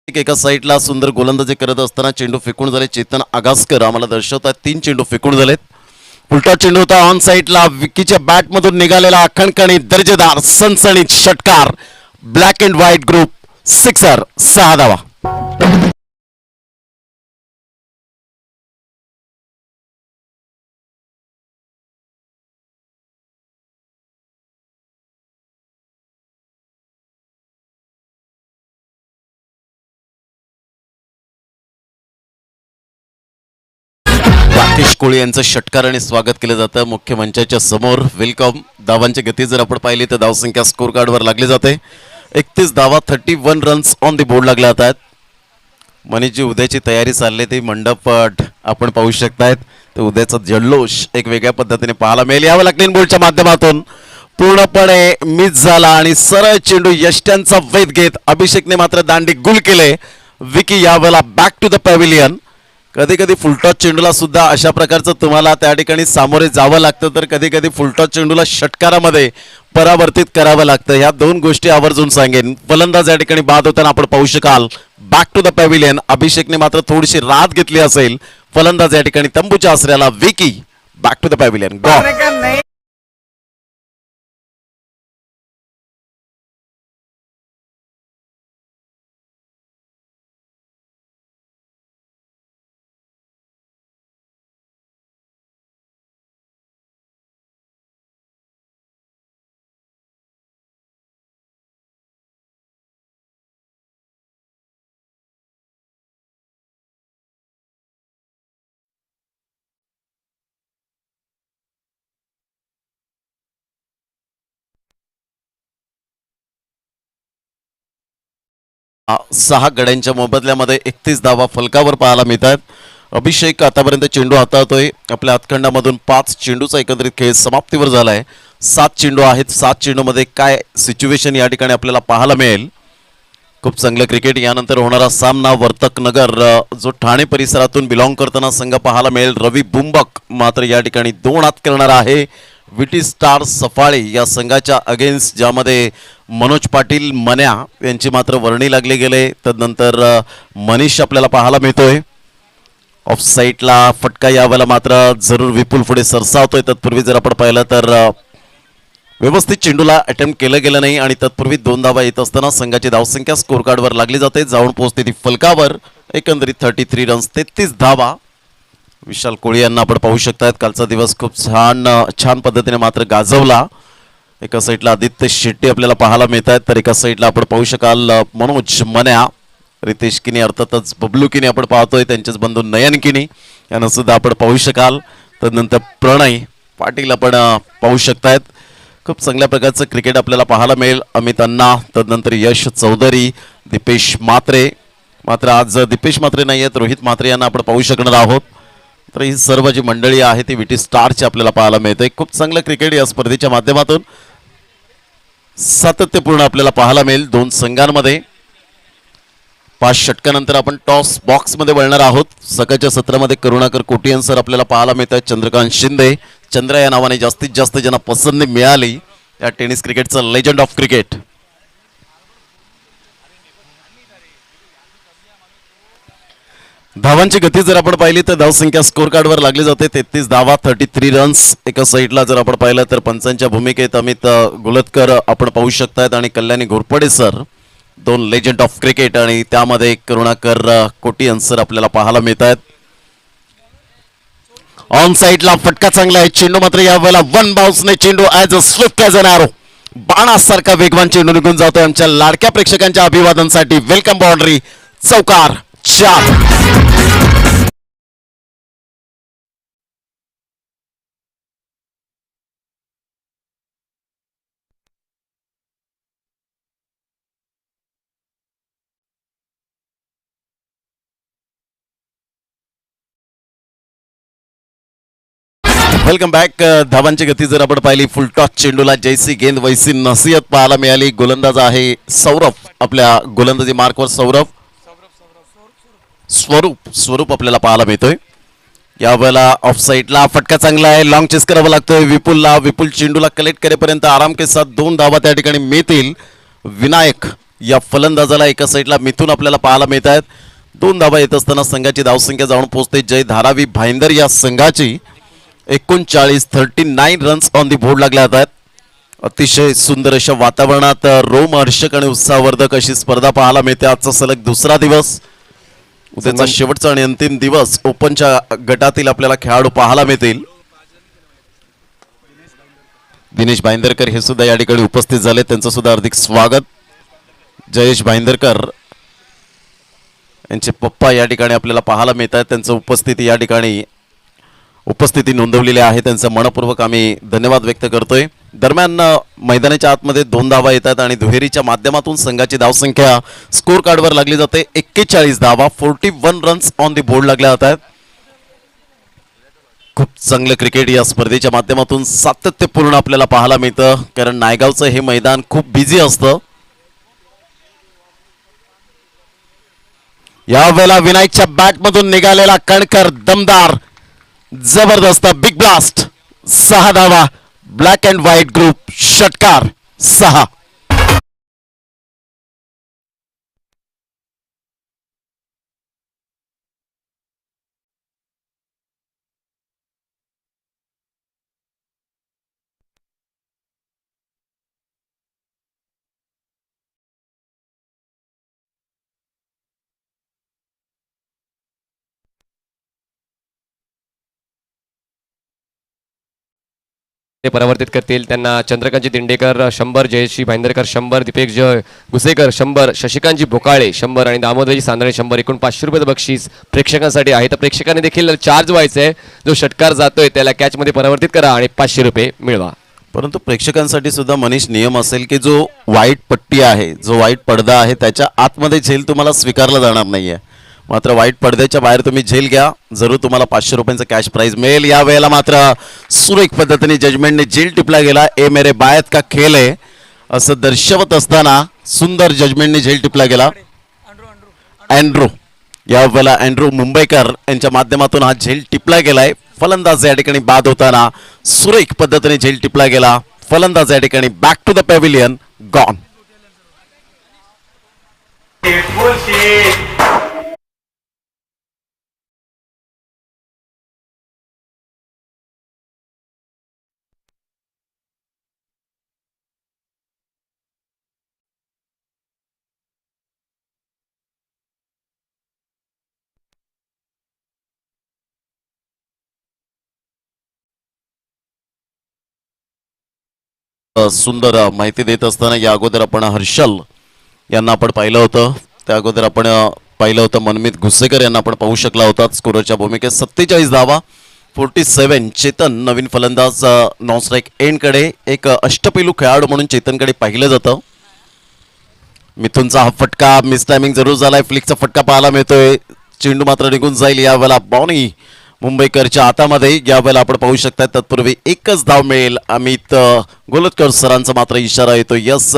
एका साईडला सुंदर गोलंदाजी करत असताना चेंडू फेकून झाले. चेतन आगासकर आम्हाला दर्शवतात 3 चेंडू फेकून झालेत. उलटा चेंडू होता ऑन साईडला विकीच्या बॅटमधून निघालेला अखणखणी दर्जेदार सनसणीत षटकार. Black and white group sixer 6 धावा. राकेश कोळी यांचं षटकाराने स्वागत केलं जातं मुख्य मंचाच्या समोर. वेलकम. धावांची गती जर आपण पाहिली तर धावसंख्या स्कोर कार्डवर लागली जाते. 31 धावा 31 रन्स ऑन द बोर्ड लागल्या जातात. मनीषजी उद्याची तयारी चालली ती मंडपट आपण पाहू शकतायत. तर उद्याचा जल्लोष एक वेगळ्या पद्धतीने पाहायला मिळेल. यावं लागेल बोर्डच्या माध्यमातून पूर्णपणे मिस झाला आणि सरळ चेंडू यष्ट्यांचा वेध घेत अभिषेकने मात्र दांडी गुल केले. विकी यावेळेला बॅक टू द पॅव्हिलियन. कधी कधी फुलटॉस चेंडूला सुद्धा अशा प्रकारचं तुम्हाला त्या ठिकाणी सामोरे जावं लागतं, तर कधी कधी फुलटॉस चेंडूला षटकारामध्ये परावर्तित करावं लागतं. ह्या 2 गोष्टी आवर्जून सांगेन. फलंदाज या ठिकाणी बाद होताना आपण पाहू शकाल बॅक टू द पॅव्हिलियन. अभिषेकने मात्र थोडीशी राहत घेतली असेल. फलंदाज या ठिकाणी तंबूच्या आसऱ्याला. Vicky back to the pavilion. गॉड. सहा गड्यांच्या मोबदल्यामध्ये 31 धावा फलकावर पाहायला मिळतात. अभिषेक आतापर्यंत चेंडू हाताळतोय. आपल्या हातखंडामधून 5 चेंडूचा एकत्रित खेळ समाप्तीवर झालाय. 7 चेंडू आहेत. 7 चेंडूमध्ये काय सिच्युएशन या ठिकाणी आपल्याला पाहायला मिळेल. खूप चांगलं क्रिकेट. यानंतर होणारा सामना वर्तक नगर जो ठाणे परिसरातून बिलॉंग करताना संघ पाहायला मिळेल. रवी बुंबक मात्र या ठिकाणी 2 हात करणार आहे. विटी स्टार सफाळे या संघाच्या अगेन्स्ट, ज्यामध्ये मनोज पाटील मन्या यांची मात्र वर्णी लागले गेले. तदनंतर मनीष आपल्याला पाहायला मिळतोय. ऑफ साईडला फटका यावेळेला मात्र जरूर विपुल पुढे सरसावतोय. तत्पूर्वी जर आपण पाहिलं तर व्यवस्थित चेंडूला अटेम्प्ट केलं गेलं नाही आणि तत्पूर्वी 2 धावा येत असताना संघाची धावसंख्या स्कोर कार्डवर लागली जाते. जाऊन पोहोचते ती फलकावर. एकंदरीत 33 रन्स 33 धावा. विशाल कोळी यांना आपण पाहू शकतात. कालचा दिवस खूप छान पद्धतीने मात्र गाजवला. एका साईडला आदित्य शेट्टी आपल्याला पाहायला मिळत आहेत, तर एका साईडला आपण पाहू शकाल मनोज मन्या, रितेश किनी, अर्थातच बबलू किनी आपण पाहतोय. त्यांचेच बंधू नयन किनी यांना सुद्धा आपण पाहू शकाल. तदनंतर प्रणय पाटील आपण पाहू शकतायत. खूप चांगल्या प्रकारचं क्रिकेट आपल्याला पाहायला मिळेल. अमित अण्णा, तदनंतर यश चौधरी, दीपेश म्हात्रे. मात्र आज दीपेश म्हात्रे नाही आहेत, रोहित म्हात्रे यांना आपण पाहू शकणार आहोत. तर ही सर्व जी मंडळी आहे ती विटी स्टारची आपल्याला पाहायला मिळते. खूप चांगलं क्रिकेट या स्पर्धेच्या माध्यमातून सातत्यपूर्ण आपल्याला पाहायला मिळेल. 2 संघांमध्ये 5 षटकानंतर आपण टॉस बॉक्समध्ये वळणार आहोत. सकाळच्या सत्रामध्ये करुणाकर कोटियन सर आपल्याला पाहायला मिळतात. चंद्रकांत शिंदे, चंद्रा या नावाने जास्तीत जास्त ज्यांना पसंती मिळाली या टेनिस क्रिकेटचा लेजंड ऑफ क्रिकेट. धावांची गती जर आपण पाहिली तर धावसंख्या स्कोर कार्डवर लागली जाते. 33 धावा 33 रन्स. एका साईडला जर आपण पाहिलं तर पंचांच्या भूमिकेत अमित गुलतकर आपण पाहू शकतायत आणि Kalyani Ghorpade sir, 2 legend of cricket, आणि त्यामध्ये करुणाकर कोटियन सर आपल्याला पाहायला मिळत आहेत. ऑन साईडला फटका चांगला आहे. चेंडू मात्र यावेळेला वन बाउन्सने चेंडू as a swift as an arrow बाणासारखा वेगवान चेंडू निघून जातोय आमच्या लाडक्या प्रेक्षकांच्या अभिवादनासाठी. वेलकम बाउंड्री चौकार 4. Welcome back. धावांची गती जर आपण पाहिली फुल टॉस चेंडूला जैसी गेंद वैसी नसीहत पाहायला मिळाली. गोलंदाज आहे सौरभ. आपल्या गोलंदाजी मार्कवर स्वरूप आपल्याला पाहायला मिळतोय. यावेळेला ऑफ साईडला फटका चांगला आहे. लॉंग चेस करावा लागतोय विपुलला. विपुल चेंडूला कलेक्ट करेपर्यंत आराम के साथ 2 धावा त्या ठिकाणी मिळतील. विनायक या फलंदाजाला एका साईडला मिथून आपल्याला पाहायला मिळत आहेत. 2 धावा येत असताना संघाची धावसंख्या जाऊन पोहोचते जय धारावी भाईंदर या संघाची. 39 रन्स ऑन दी बोर्ड लागल्या आहेत. अतिशय सुंदर अशा वातावरणात रोमहर्षक आणि उत्साहवर्धक अशी स्पर्धा पाहायला मिळते. आजचा सलग दुसरा दिवस, उद्याचा शेवटचा आणि अंतिम दिवस ओपनच्या गटातील आपल्याला खेळाडू पाहायला मिळतील. दिनेश भाईंदरकर हे सुद्धा या ठिकाणी उपस्थित झाले. त्यांचं सुद्धा हार्दिक स्वागत. जयेश भाईंदरकर यांचे पप्पा या ठिकाणी आपल्याला पाहायला मिळत आहेत. त्यांचं उपस्थिती नोंदवलेली आहे. त्यांचं मनपूर्वक आम्ही धन्यवाद व्यक्त करतोय. दरम्यान मैदानाच्या आतमध्ये 2 धावा येतात आणि दुहेरीच्या माध्यमातून संघाची धावसंख्या स्कोर कार्डवर लागली जाते. 41 धावा 41 रन्स ऑन दी बोर्ड लागल्या जातात. खूप चांगलं क्रिकेट या स्पर्धेच्या माध्यमातून सातत्यपूर्ण आपल्याला पाहायला मिळतं. कारण नायगावचं हे मैदान खूप बिझी असतं. यावेळेला विनायकच्या बॅटमधून निघालेला कणकर दमदार जबरदस्त बिग ब्लास्ट. 6 धावा. ब्लॅक अँड व्हाईट ग्रुप षटकार 6. ते परावर्तित करतील. त्यांना चंद्रकांतजी दिंडेकर 100, जयश्री भाईंदरकर 100, दीपेश गुसेकर 100, शशिकांतजी भोकाळे 100 आणि दामोदरजी सांदळे 100. एकूण 500 रुपये बक्षीस प्रेक्षकांसाठी आहे. तर प्रेक्षकांनी देखील चार्ज व्हायचं आहे. जो षटकार जातोय त्याला कॅचमध्ये परावर्तित करा आणि 500 रुपये मिळवा. परंतु प्रेक्षकांसाठी सुद्धा मनीष नियम असेल की जो व्हाईट पट्टी आहे, जो व्हाईट पडदा आहे, त्याच्या आतमध्ये झेल तुम्हाला स्वीकारला जाणार नाहीये. मात्र व्हाईट पडद्याच्या बाहेर तुम्ही झेल घ्या, जरूर तुम्हाला 500 रुपयांचा कॅश प्राइज मिळेल. या वेळेला मात्र सुरेख पद्धतीने जजमेंटने झेल टिपला गेला. ए मेरे बायत का खेल आहे असं दर्शवत असताना सुंदर जजमेंटने झेल टिपला गेला. अँड्रू या वेळेला अँड्रू मुंबईकर यांच्या माध्यमातून हा झेल टिपला गेलाय. फलंदाज या ठिकाणी बाद होताना सुरेख पद्धतीने झेल टिपला गेला. फलंदाज या ठिकाणी back to the pavilion gone. सुंदर माहिती देत असताना या अगोदर आपण हर्षल यांना आपण पाहिलं होतं. त्या अगोदर आपण पाहिलं होतं मनमित घुसेकर यांना आपण पाहू शकला होता स्कोरच्या भूमिकेत. 47 धावा 47. चेतन नवीन फलंदाज नॉन स्ट्राईक एंडकडे एक अष्टपैलू खेळाडू म्हणून चेतनकडे पाहिलं जातं. मिथुनचा हा फटका मिस टायमिंग जरूर झालाय. फ्लिकचा फटका पाहायला मिळतोय. चेंडू मात्र निघून जाईल. यावेळेला बॉनी मुंबईकरच्या हातामध्ये. यावेळेला आपण पाहू शकता तत्पूर्वी एकच धाव मिळेल. अमित गोलतकर सरांचा मात्र इशारा येतोय. यस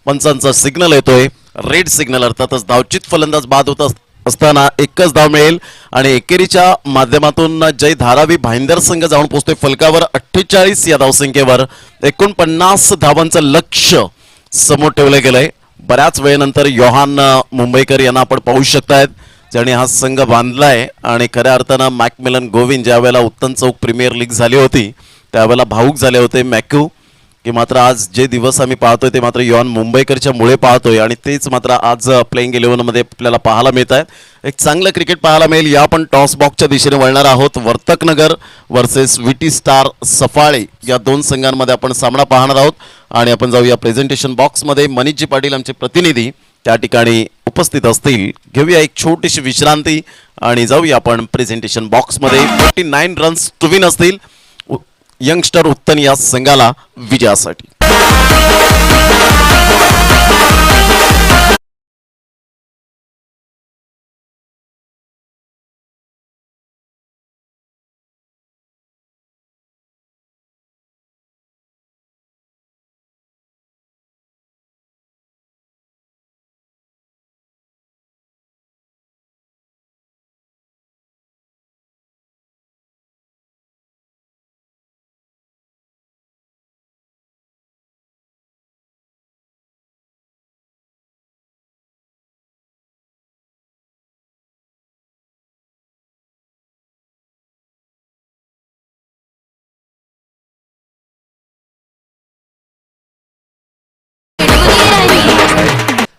पंचांचा सिग्नल येतोय. रेड सिग्नल अर्थातच धावचित फलंदाज बाद होत असताना एकच धाव मिळेल आणि एकेरीच्या माध्यमातून जय धारावी भाईंदर संघ जाऊन पोहोचतोय फलकावर 48 या धावसंख्येवर. 49 धावांचं लक्ष्य समोर ठेवलं गेलंय. बऱ्याच वेळेनंतर योहान मुंबईकर यांना आपण पाहू शकतायत ज्याने हा संघ बांधलाय. आणि खऱ्या अर्थानं मॅकमिलन गोविंद ज्या वेळेला उत्तम चौक प्रीमियर लीग झाली होती त्यावेळेला भाऊक झाले होते. मॅक्यू की मात्र आज जे दिवस आम्ही पाहतोय ते मात्र युवान मुंबईकरच्या मुळे पाहतोय आणि तेच मात्र आज प्लेइंग 11 मध्ये आपल्याला पाहायला मिळत आहे. एक चांगलं क्रिकेट पाहायला मिळेल. या आपण टॉस बॉक्सच्या दिशेने वळणार आहोत. वर्तकनगर वर्सेस विटी स्टार सफाळे या दोन संघांमध्ये आपण सामना पाहणार आहोत आणि आपण जाऊया प्रेझेंटेशन बॉक्समध्ये. मनीषजी पाटील आमचे प्रतिनिधी त्या ठिकाणी उपस्थित असतील. घेऊया एक छोटीशी विश्रांती आणि जाऊया आपण प्रेझेंटेशन बॉक्समध्ये. 49 रन्स टू विन असतील यंगस्टर उत्तन या संघाला विजयासाठी.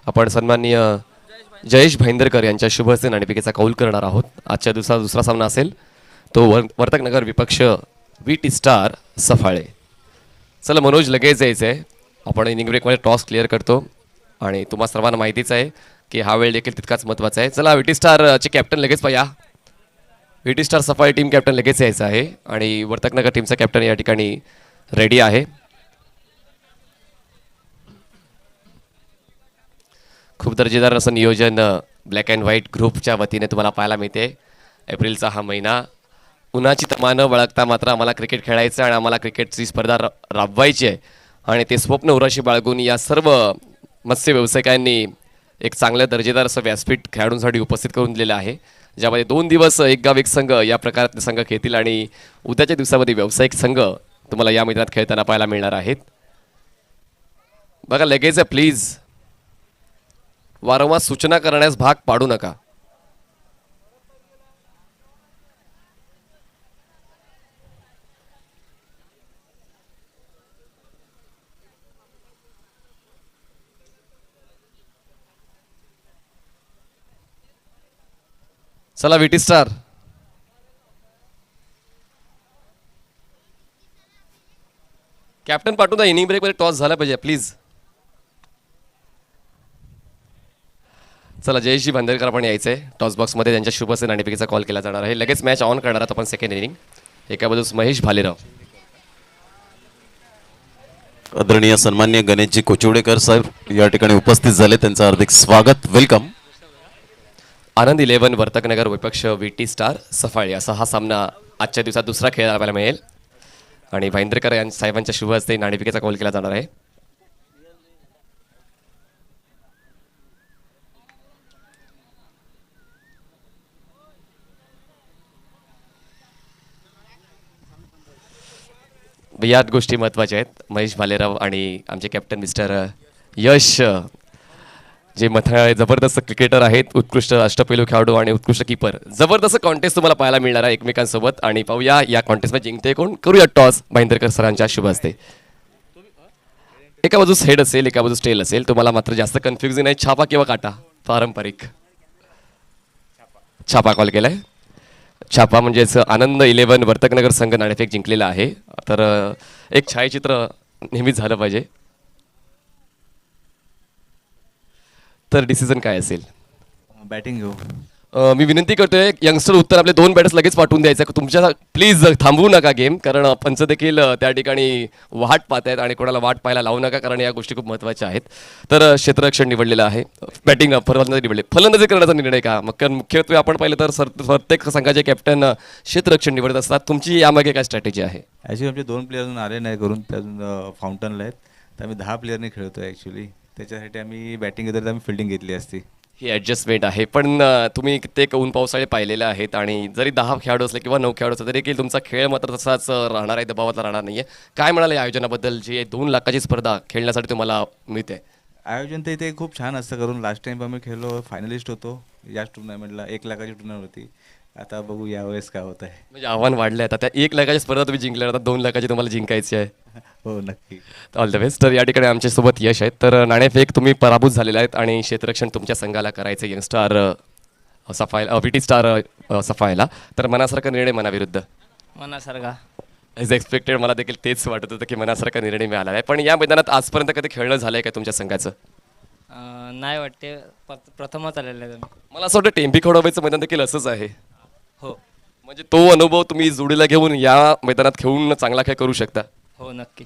आपण सन्माननीय जयेश भाईंदरकर यांच्या शुभ हस्ते नाणेफेकीचा कौल करणार आहोत. आजच्या दिवसाचा दुसरा सामना असेल तो वर्तकनगर विपक्ष विटी स्टार सफाळे. चला मनोज, लगेच यायचं आहे. आपण इनिंग ब्रेकमध्ये टॉस क्लिअर करतो आणि तुम्हा सर्वांना माहितीच आहे की हा वेळ देखील तितकाच महत्त्वाचा आहे. चला विटी स्टारचे कॅप्टन लगेच पाया. विटी स्टार सफाळे टीम कॅप्टन लगेच यायचं आहे आणि वर्तकनगर टीमचा कॅप्टन या ठिकाणी रेडी आहे. खूप दर्जेदार असं नियोजन ब्लॅक अँड व्हाईट ग्रुपच्या वतीने तुम्हाला पाहायला मिळते. एप्रिलचा हा महिना, उन्हाची तमा न वळखता मात्र आम्हाला क्रिकेट खेळायचं आणि आम्हाला क्रिकेटची स्पर्धा राबवायची आहे आणि ते स्वप्न उराशी बाळगून या सर्व मत्स्य व्यावसायिकांनी एक चांगल्या दर्जेदार असं व्यासपीठ खेळाडूंसाठी उपस्थित करून दिलेलं आहे, ज्यामध्ये 2 दिवस एक गाव एक संघ या प्रकारातले संघ खेळतील आणि उद्याच्या दिवसामध्ये व्यावसायिक संघ तुम्हाला या मैदानात खेळताना पाहायला मिळणार आहेत. बघा लगेच आहे, प्लीज वारंवार सूचना करण्यास भाग पाडू नका. चला विटी स्टार, कॅप्टन पाठवून द्या. इनिंग ब्रेक मध्ये टॉस झाला पाहिजे प्लीज. चला जयेशजी भांदेरकर आपण यायचंय टॉस बॉक्समध्ये. त्यांच्या शुभ हस्ते नाणेफेकीचा कॉल केला जाणार आहे. लगेच मॅच ऑन करणार आहोत आपण सेकंड इनिंग. एका बाजूस महेश भालेराव, आदरणीय सन्मान्य गणेशजी कोचिवडेकर साहेब या ठिकाणी उपस्थित झाले. त्यांचं हार्दिक स्वागत, वेलकम. आनंद 11 वर्तकनगर विपक्ष विटी स्टार सफाळे असा हा सामना आजच्या दिवसात दुसरा खेळ आपल्याला मिळेल आणि भाईंद्रकर साहेबांच्या शुभ हस्ते नाणेफेकीचा कॉल केला जाणार आहे. याच गोष्टी महत्त्वाच्या आहेत. महेश भालेराव आणि आमचे कॅप्टन मिस्टर यश, जे जबरदस्त क्रिकेटर आहेत, उत्कृष्ट अष्टपैलू खेळाडू आणि उत्कृष्ट कीपर. जबरदस्त कॉन्टेस्ट तुम्हाला पाहायला मिळणार आहे एकमेकांसोबत आणि पाहूया या कॉन्टेस्टमध्ये जिंकते कोण. करूया टॉस भाईंदरकर सरांच्या शुभ हस्ते. एका बाजूस हेड असेल, एका बाजूस टेल असेल. तुम्हाला मात्र जास्त कन्फ्युजन आहे, छापा किंवा काटा. पारंपरिक छापा कॉल केलाय. छापा म्हणजेच आनंद 11 वर्तकनगर संघ नाणेफेक जिंकलेला आहे. तर एक छायाचित्र नेहमीच झालं पाहिजे. तर डिसिजन काय असेल? बॅटिंग घेऊ. मी विनंती करतोय यंगस्टर उत्तर आपले 2 बॅटर्स लगेच पाठवून द्यायचं. तुमच्या प्लीज थांबवू नका गेम, कारण पंच देखील त्या ठिकाणी वाट पाहत आहेत आणि कोणाला वाट पाहायला लावू नका, कारण या गोष्टी खूप महत्त्वाच्या आहेत. तर क्षेत्ररक्षण निवडलेलं आहे, बॅटिंग फलंदाजी निवडले. फलंदाजी करण्याचा निर्णय का? मग मुख्यत्वे आपण पाहिलं तर प्रत्येक संघाचे कॅप्टन क्षेत्ररक्षण निवडत असतात. तुमची यामागे काय स्ट्रॅटेजी आहे? ॲक्च्युली आमचे 2 प्लेयर अजून आले नाही करून, ते अजून फाउंटनला आहेत. तर आम्ही 10 प्लेयरने खेळतो आहे ॲक्च्युली. त्याच्यासाठी आम्ही बॅटिंग घेतली तर आम्ही फिल्डिंग घेतली असती. ही ॲडजस्टमेंट आहे, पण तुम्ही कित्येक ऊन पावसाळे पाहिलेले आहेत आणि जरी 10 खेळाडू असले किंवा 9 खेळाडू असले तरी देखील तुमचा खेळ मात्र तसाच राहणार आहे, दबावातला राहणार नाही आहे. काय म्हणाले आयोजनाबद्दल, जी 2 लाखाची स्पर्धा खेळण्यासाठी तुम्हाला मिळते? आयोजन तर इथे खूप छान असतं, करून लास्ट टाइम आम्ही खेळलो, फायनलिस्ट होतो याच टुर्नामेंटला. 1 लाखाची टुर्नामेंट होती. आता बघू यावेळेस काय होत आहे. म्हणजे आव्हान वाढलंय आता. त्या 1 लाखाची स्पर्धा तुम्ही जिंकल्या, आता 2 लाखाची तुम्हाला जिंकायची आहे. हो नक्की. All the best. तर या ठिकाणी आमच्यासोबत यश आहेत. तर नाणेफेक तुम्ही पराभूत झालेले आहेत आणि क्षेत्ररक्षण तुमच्या संघाला करायचं यंगस्टार सफायला विटी स्टार सफायला. तर मनासारखा निर्णय मनाविरुद्ध मनासारखा ॲज एक्सपेक्टेड. मला देखील तेच वाटत होतं की मनासारखा निर्णय मिळाला आहे. पण या मैदानात आजपर्यंत कधी खेळणं झालं आहे का तुमच्या संघाचं? नाही वाटते, प्रथमच आलेलं आहे तुम्ही. मला असं वाटतं टेम्पी खडोबाईचं मैदान देखील असंच आहे. हो म्हणजे तो अनुभव तुम्ही जोडीला घेऊन या मैदानात खेळून चांगला खेळ करू शकता. हो नक्की.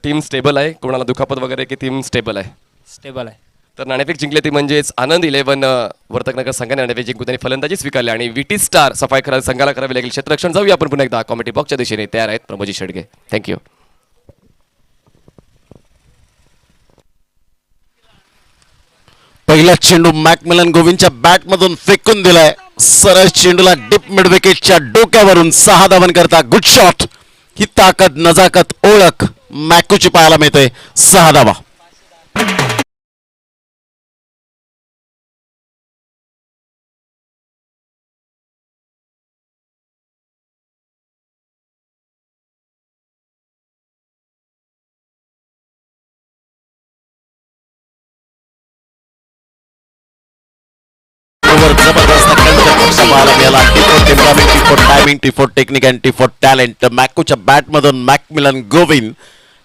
टीम स्टेबल आहे, कोणाला दुखापत वगैरे की टीम स्टेबल आहे? स्टेबल आहे. तर नाणेफेक जिंकले ती म्हणजेच आनंद 11 वर्तकनगर संघाने नाणेफेक जिंकून त्यांनी फलंदाजी स्वीकारली आणि विटी स्टार सफाई संघाला करावी लागेल क्षेत्ररक्षण. जाऊया आपण पुन्हा एकदा कॉमेडी बॉक्सच्या दिशेने. तयार आहेत प्रमोजी शेडगे. थँक्यू. पहिला चेंडू मॅकमिलन गोविंदच्या बॅटमधून फेकून दिलाय. सरळ चेंडूला डीप मिड विकेटच्या डोक्यावरून 6 धावन करता. Good shot. ही ताकद, नजाकत, ओळख मॅकूची पाहायला मिळते. 6 धावा. जबरदस्त कंठ पाहायला मिळाला. टिफोट टेम्परामेंट, टिफोट टायमिंग, टिफोट टेक्निक अँड टिफोट टॅलेंट. मॅकूच्या बॅटमधून मॅकमिलन गोविंद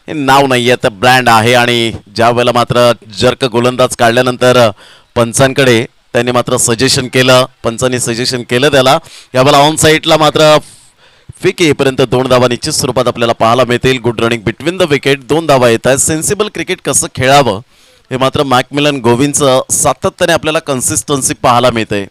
हे नाव नाही आहे तर ब्रँड आहे. आणि ज्या वेळेला मात्र जर्क गोलंदाज काढल्यानंतर पंचांकडे त्यांनी मात्र सजेशन केलं. पंचांनी सजेशन केलं त्याला. यावेळेला ऑन साईडला मात्र फेक येईपर्यंत 2 धावा निश्चित स्वरूपात आपल्याला पाहायला मिळतील. Good running between the wicket. 2 धावा येत आहेत. सेन्सिबल क्रिकेट कसं खेळावं हे मात्र मॅकमिलन गोविंदचं सातत्याने आपल्याला कन्सिस्टन्सी पाहायला मिळते.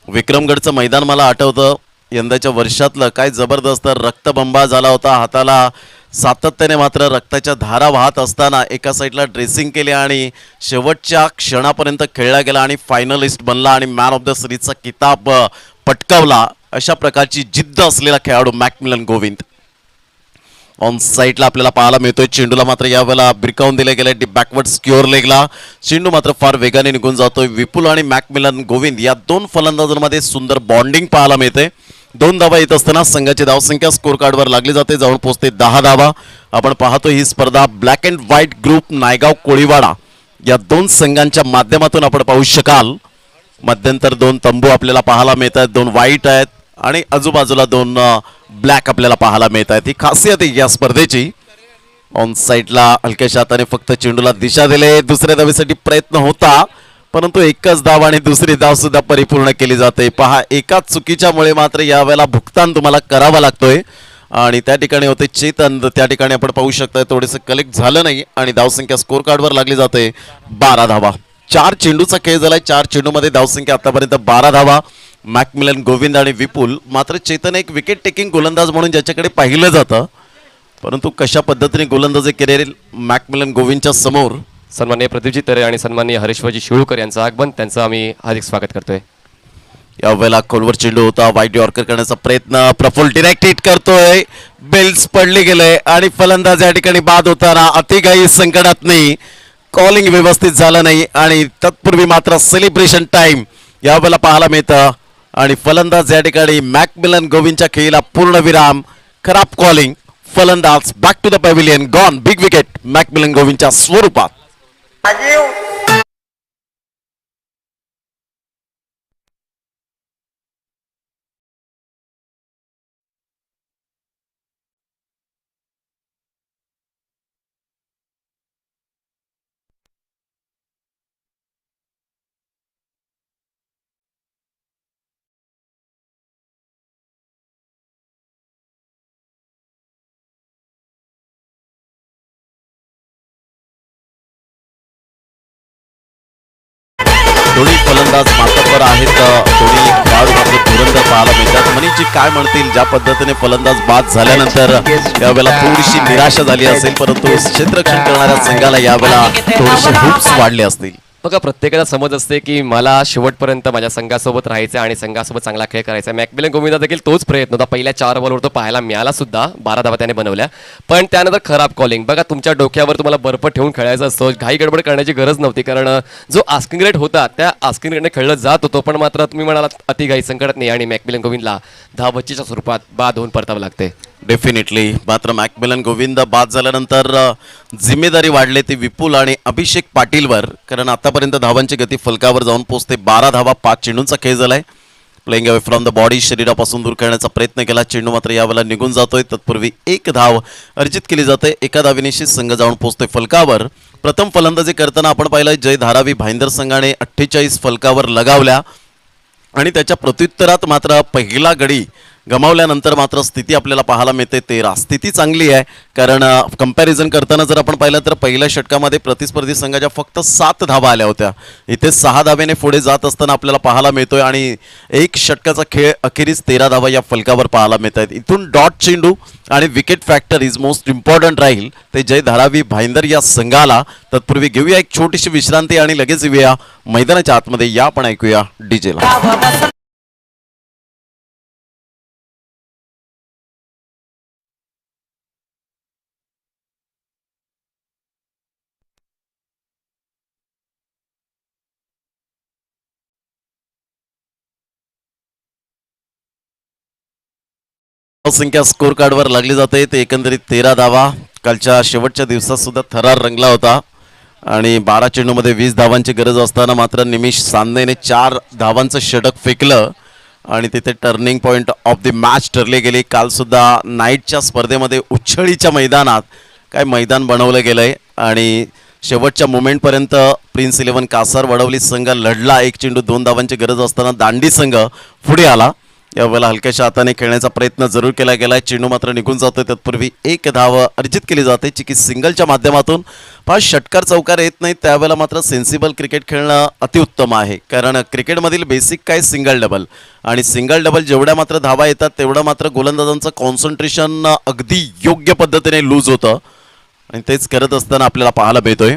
विक्रमगडचं मैदान मला आठवतं यंदाच्या वर्षातलं. काय जबरदस्त रक्तबंबा झाला होता. हाताला सातत्याने मात्र रक्ताच्या धारा वाहत असताना एका साईडला ड्रेसिंग केली आणि शेवटच्या क्षणापर्यंत खेळला गेला आणि फायनलिस्ट बनला आणि मॅन ऑफ द सिरीजचा किताब पटकावला. अशा प्रकारची जिद्द असलेला खेळाडू मॅकमिलन गोविंद. ऑन साईडला आपल्याला पाहायला मिळतोय. चेंडूला मात्र यावेळेला ब्रिकावून दिले गेले बॅकवर्ड स्क्युअर लेगला. चेंडू मात्र फार वेगाने निघून जातोय. विपुल आणि मॅकमिलन गोविंद या 2 फलंदाजांमध्ये सुंदर बॉन्डिंग पाहायला मिळते. 2 धावा येत असताना संघाची धावसंख्या स्कोर कार्डवर लागली जाते. जाऊन पोहोचते 10 धावा. आपण पाहतो ही स्पर्धा black and white group Naigaon Koliwada या 2 संघांच्या माध्यमातून आपण पाहू शकाल. मध्यंतर 2 तंबू आपल्याला पाहायला मिळतात. 2 व्हाईट आहेत आणि आजूबाजूला 2 ब्लॅक आपल्याला पाहायला मिळत आहेत. ही खासियत आहे या स्पर्धेची. ऑन साईडला हलक्याशा हाताने फक्त चेंडूला दिशा दिले. दुसऱ्या धावेसाठी प्रयत्न होता परंतु एकच धाव आणि दुसरी धाव सुद्धा परिपूर्ण केली जाते. पहा एकाच चुकीच्यामुळे मात्र यावेळेला भुगतान तुम्हाला करावा लागतोय आणि त्या ठिकाणी होते चेतन. त्या ठिकाणी आपण पाहू शकता थोडेसे कलेक्ट झालं नाही आणि धावसंख्या स्कोर कार्डवर लागली जाते 12 धावा. 4 चेंडूचा खेळ झालाय. 4 चेंडूमध्ये धावसंख्या आतापर्यंत 12 धावा. मॅकमिलन गोविंद आणि विपुल. मात्र चेतन एक विकेट टेकिंग गोलंदाज म्हणून ज्याच्याकडे पाहिलं जातं परंतु कशा पद्धतीने गोलंदाजी केलेली मॅकमिलन गोविंदच्या समोर. सन्माननीय प्रदीपजी तरे आणि सन्माननीय हरेश्वरजी शिळूकर यांचं आगमन. त्यांचं आम्ही हार्दिक स्वागत करतोय. यावेळेला खोलवर चेंडू होता. वाईट यॉर्कर करण्याचा प्रयत्न. प्रफुल्ल डिरेक्ट हिट करतोय. बेल्स पडले गेले आणि फलंदाज या ठिकाणी बाद होताना अतिघाई संकटात नाही. कॉलिंग व्यवस्थित झालं नाही आणि तत्पूर्वी मात्र सेलिब्रेशन टाइम यावेळेला पाहायला मिळतं आणि फलंदाज या ठिकाणी मॅकमिलन गोविंदच्या खेळीला पूर्ण विराम. खराब कॉलिंग. फलंदाज back to the pavilion. Gone. Big wicket Macmillan गोविंदच्या स्वरूपात. दोन्ही फलंदाज मातब्बर आहेत. दोन्ही खेळाडू मात्र धुरंदर पाहायला मिळतात. मनीषजी काय म्हणतील ज्या पद्धतीने फलंदाज बाद झाल्यानंतर यावेळेला थोडीशी निराशा झाली असेल परंतु क्षेत्ररक्षण करणाऱ्या संघाला यावेळेला थोडेसे हुप्स वाढले असतील. बघा प्रत्येकाला समज असते की मला शेवटपर्यंत माझ्या संघासोबत राहायचं आणि संघासोबत चांगला खेळ करायचा. मॅकमिलन गोविंदा देखील तोच प्रयत्न होता. पहिल्या 4 बॉलवर तो पाहायला मिळाला सुद्धा, 12 धावा त्याने बनवल्या. पण त्यानंतर खराब कॉलिंग. बघा तुमच्या डोक्यावर तुम्हाला बर्फ ठेवून खेळायचं असतो, घाई गडबड करण्याची गरज नव्हती, कारण जो आस्किंग रेट होता त्या आस्किंग रेटने खेळलं जात होतं. पण मात्र तुम्ही म्हणालात अतिघाई संकटात नाही आणि मॅकमिलन गोविंदला धावबच्चीच्या स्वरूपात बाद होऊन परतावं लागते. डेफिनेटली. मात्र मॅकमिलन गोविंद बाद झाल्यानंतर जिम्मेदारी वाढली ती विपुल आणि अभिषेक पाटीलवर, कारण आतापर्यंत धावांची गती फलकावर जाऊन पोहोचते. 12 धावा 5 चेंडूंचा खेळ झालाय. Playing away from the body, शरीरापासून दूर खेळण्याचा प्रयत्न केला. चेंडू मात्र यावेळेला निघून जातोय. तत्पूर्वी 1 धाव अर्जित केली जाते. एका धावेनिशी संघ जाऊन पोहोचतोय फलकावर. प्रथम फलंदाजी करताना आपण पाहिलं जय धारावी भाईंदर संघाने 48 फलकावर लगावल्या आणि त्याच्या प्रत्युत्तरात मात्र पहिला गडी गमावल्यानंतर मात्र स्थिती आपल्याला पाहायला मिळते 13. स्थिती चांगली आहे, कारण कंपॅरिझन करताना जर आपण पाहिलं तर पहिल्या षटकामध्ये प्रतिस्पर्धी संघाच्या फक्त 7 धावा आल्या होत्या. इथे 6 धावेने पुढे जात असताना आपल्याला पाहायला मिळतोय आणि एक षटकाचा खेळ अखेरीस 13 धावा या फलकावर पाहायला मिळत आहेत. इथून डॉट चेंडू आणि wicket factor is most important राहील ते जय धारावी भाईंदर या संघाला. तत्पूर्वी घेऊया एक छोटीशी विश्रांती आणि लगेच येऊया मैदानाच्या आतमध्ये. या पण ऐकूया डीजेला. संख्या स्कोर कार्डवर लागली जाते ते एकंदरीत 13 धावा. कालच्या शेवटच्या दिवसात सुद्धा थरार रंगला होता आणि 12 चेंडूमध्ये 20 धावांची गरज असताना मात्र निमिष सांदेने 4 धावांचं षटक फेकलं आणि तिथे turning point of the match ठरली गेली. काल सुद्धा नाईटच्या स्पर्धेमध्ये उच्छळीच्या मैदानात काय मैदान बनवलं गेलंय आणि शेवटच्या मोमेंटपर्यंत प्रिन्स 11 कासार वडवली संघ लढला. 1 चेंडू 2 धावांची गरज असताना दांडी संघ पुढे आला. यावेळेला हलक्याच्या हाताने खेळण्याचा प्रयत्न जरूर केला गेलाय. चेंडू मात्र निघून जातोय. तत्पूर्वी 1 धाव अर्जित केली जाते चिकी सिंगलच्या माध्यमातून. 5 षटकार चौकार येत नाहीत त्यावेळेला मात्र सेन्सिबल क्रिकेट खेळणं अतिउत्तम आहे, कारण क्रिकेटमधील बेसिक काय सिंगल डबल आणि सिंगल डबल जेवढ्या मात्र धावा येतात तेवढं मात्र गोलंदाजांचं कॉन्सन्ट्रेशन अगदी योग्य पद्धतीने लूज होतं आणि तेच करत असताना आपल्याला पाहायला मिळतोय.